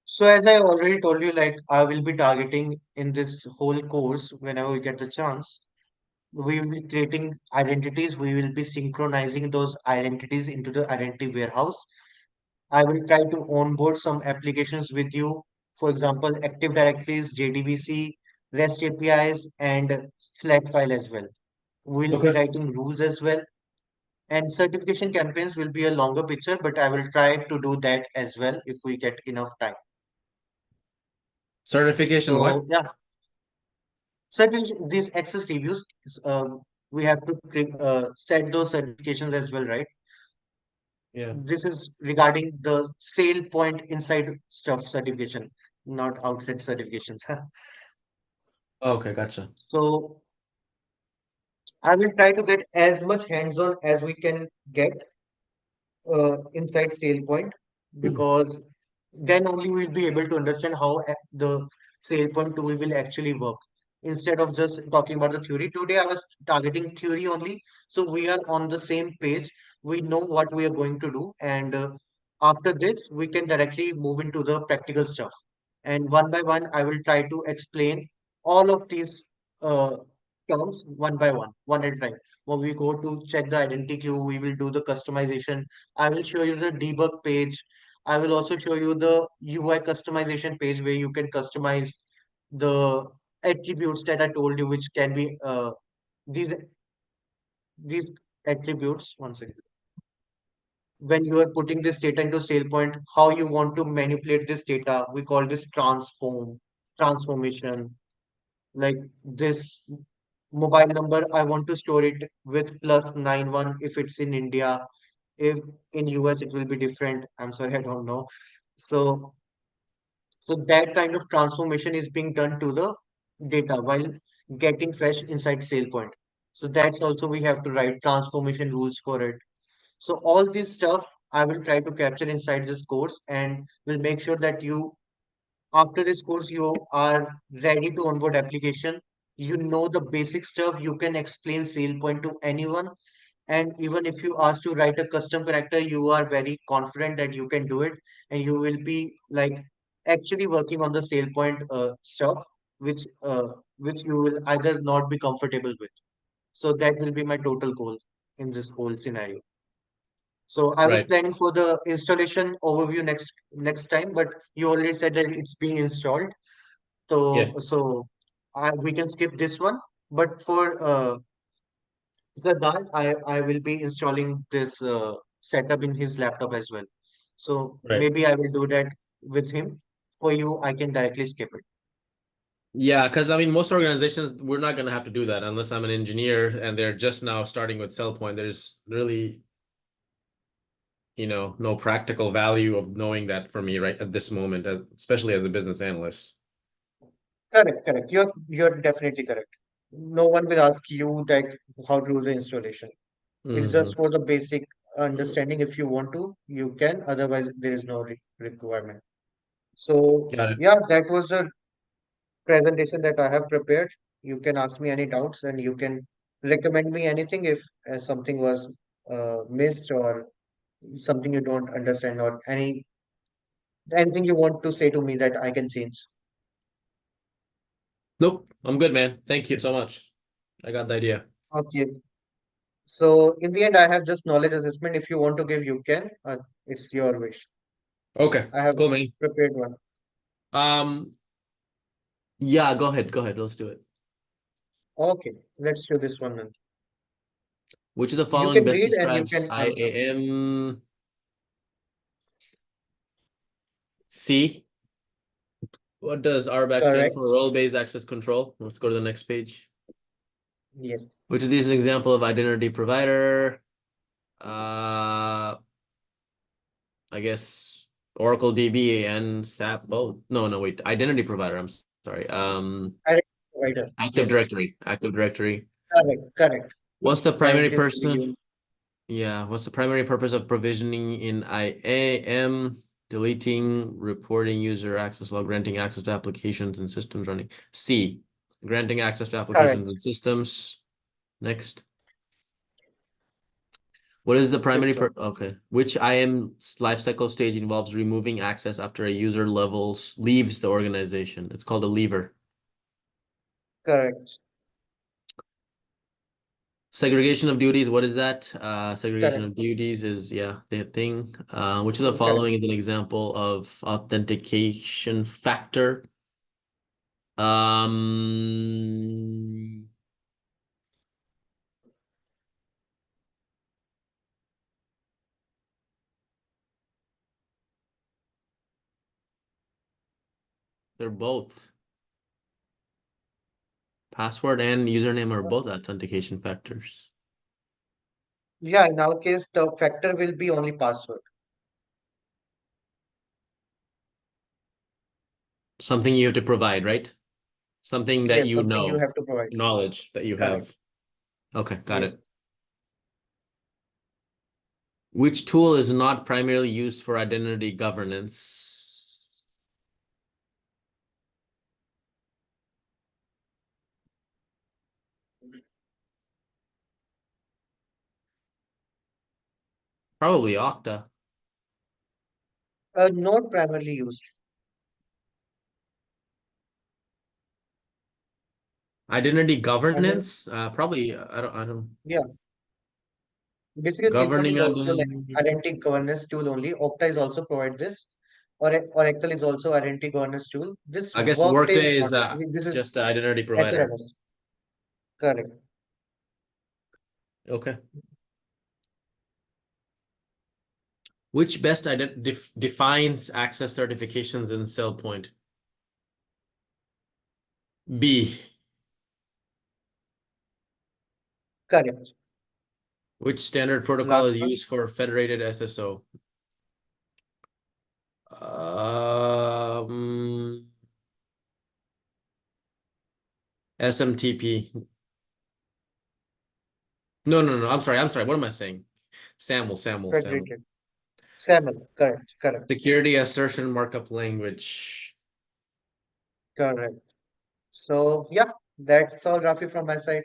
A: So, as I already told you, like I will be targeting in this whole course whenever we get the chance. We will be creating identities. We will be synchronizing those identities into the identity warehouse. I will try to onboard some applications with you. For example, Active Directories, JDBC, REST APIs, and flat file as well. We'll be
B: Okay.
A: writing rules as well. And certification campaigns will be a longer picture, but I will try to do that as well if we get enough time.
B: Certification what?
A: So yeah, certification, these access reviews, we have to set those certifications as well, right?
B: Yeah.
A: This is regarding the sale point inside stuff certification, not outside certifications.
B: Okay, gotcha.
A: So I will try to get as much hands-on as we can get inside SailPoint, because then only we'll be able to understand how the SailPoint tool will actually work. Instead of just talking about the theory, today I was targeting theory only, so we are on the same page. We know what we are going to do, and after this, we can directly move into the practical stuff. And one by one, I will try to explain all of these uh, terms one at a time. When we go to check the identity queue, we will do the customization. I will show you the debug page. I will also show you the UI customization page where you can customize the attributes that I told you, which can be these these attributes. One second. When you are putting this data into SailPoint, how you want to manipulate this data. We call this transformation. Like this mobile number, I want to store it with +91 if it's in India. If in US it will be different. I'm sorry, I don't know. So so that kind of transformation is being done to the data while getting fresh inside SailPoint. So that's also we have to write transformation rules for it. So all this stuff I will try to capture inside this course, and will make sure that you, after this course, you are ready to onboard application. You know the basic stuff. You can explain SailPoint to anyone. And even if you ask to write a custom character, you are very confident that you can do it. And you will be like actually working on the SailPoint stuff, which you will either not be comfortable with. So that will be my total goal in this whole scenario. So I was
B: Right.
A: planning for the installation overview next time, but you already said that it's being installed.
B: Yeah.
A: So we can skip this one. But for Siddharth, I will be installing this setup in his laptop as well. So
B: Right.
A: maybe I will do that with him. For you, I can directly skip it.
B: Yeah, because I mean, most organizations, we're not gonna have to do that unless I'm an engineer and they're just now starting with SailPoint. There's really, no practical value of knowing that for me right at this moment, especially as a business analyst.
A: Correct, correct. You're definitely correct. No one will ask you that how to do the installation. It's just
B: Hmm.
A: for the basic understanding. If you want to, you can. Otherwise, there is no requirement. So,
B: Got it.
A: yeah, that was the presentation that I have prepared. You can ask me any doubts, and you can. recommend me anything if something was missed or something you don't understand or anything you want to say to me that I can change.
B: Nope, I'm good, man. Thank you so much. I got the idea.
A: Okay. So in the end, I have just knowledge assessment. If you want to give, you can. It's your wish.
B: Okay,
A: I have
B: cool, man.
A: prepared one.
B: Um, yeah, go ahead. Go ahead. Let's do it.
A: Okay, let's do this one then.
B: Which of the
A: You
B: following
A: can
B: best
A: read and you
B: describes
A: can answer.
B: IAM? C. What does RBAC stand
A: Correct.
B: for? Role-based access control. Let's go to the next page.
A: Yes.
B: Which of these is an example of identity provider? Uh, I guess Oracle DB and SAP both. No, no, wait. Identity provider. I'm sorry.
A: Correct. Provider.
B: Active
A: Yes.
B: Directory. Active Directory.
A: Correct. Correct.
B: What's the
A: That
B: primary
A: is the
B: person?
A: use.
B: Yeah, what's the primary purpose of provisioning in IAM? Deleting, reporting user access log, granting access to applications and systems running. C, granting access to applications
A: Correct.
B: and systems. Next. What is the
A: Good
B: primary
A: job.
B: okay. Which IAM lifecycle stage involves removing access after a user leaves the organization? It's called a leaver.
A: Correct.
B: Segregation of duties, what is that? Segregation
A: Correct.
B: of duties is, yeah, the thing. Which of the
A: Correct.
B: following is an example of authentication factor? Um, they're both. Password and username are both authentication factors.
A: Yeah, in our case, the factor will be only password.
B: Something you have to provide, right? Something that
A: Yes,
B: you
A: something you
B: know,
A: have to provide.
B: knowledge that you
A: Correct.
B: have. Okay, got
A: Yes.
B: it. Which tool is not primarily used for identity governance? Probably Okta.
A: Not primarily used.
B: Identity
A: Ident
B: governance? Probably, I don't,
A: yeah. Basically, SailPoint is
B: governing
A: also like
B: identity.
A: identity governance tool only. Okta is also provide this. Or Oracle is also identity governance tool. This
B: I guess
A: Workday is
B: Workday is
A: not. This is
B: just an identity provider.
A: HRMS. Correct.
B: Okay. Which best defines access certifications in SailPoint? B.
A: Correct.
B: Which standard protocol
A: Last
B: is
A: one.
B: used for federated SSO? Um, SMTP. No, no, no. I'm sorry. I'm sorry. What am I saying? SAML.
A: Federated. SAML. Correct. Correct.
B: Security Assertion Markup Language.
A: Correct. So yeah, that's all, Rafi, from my side.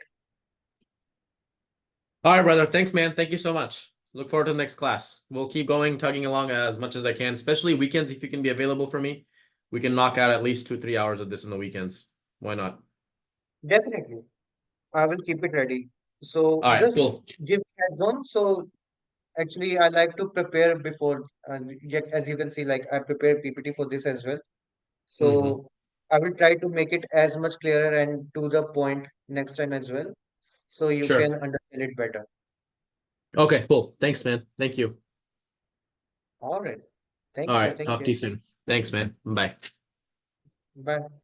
B: All right, brother. Thanks, man. Thank you so much. Look forward to the next class. We'll keep going, tugging along as much as I can, especially weekends. If you can be available for me, we can knock out at least 2, 3 hours of this in the weekends. Why not?
A: Definitely. I will keep it ready.
B: All
A: So
B: right,
A: just
B: cool.
A: give me heads on. So actually, I like to prepare before, as you can see, like I prepare PPT for this as well.
B: Hmm.
A: So I will try to make it as much clearer and to the point next time as well, so you
B: Sure.
A: can understand it better.
B: Okay, cool. Thanks, man. Thank you.
A: All right.
B: All
A: Thank you.
B: right,
A: Thank
B: talk to you
A: you.
B: soon. Thanks, man. Bye.
A: Bye.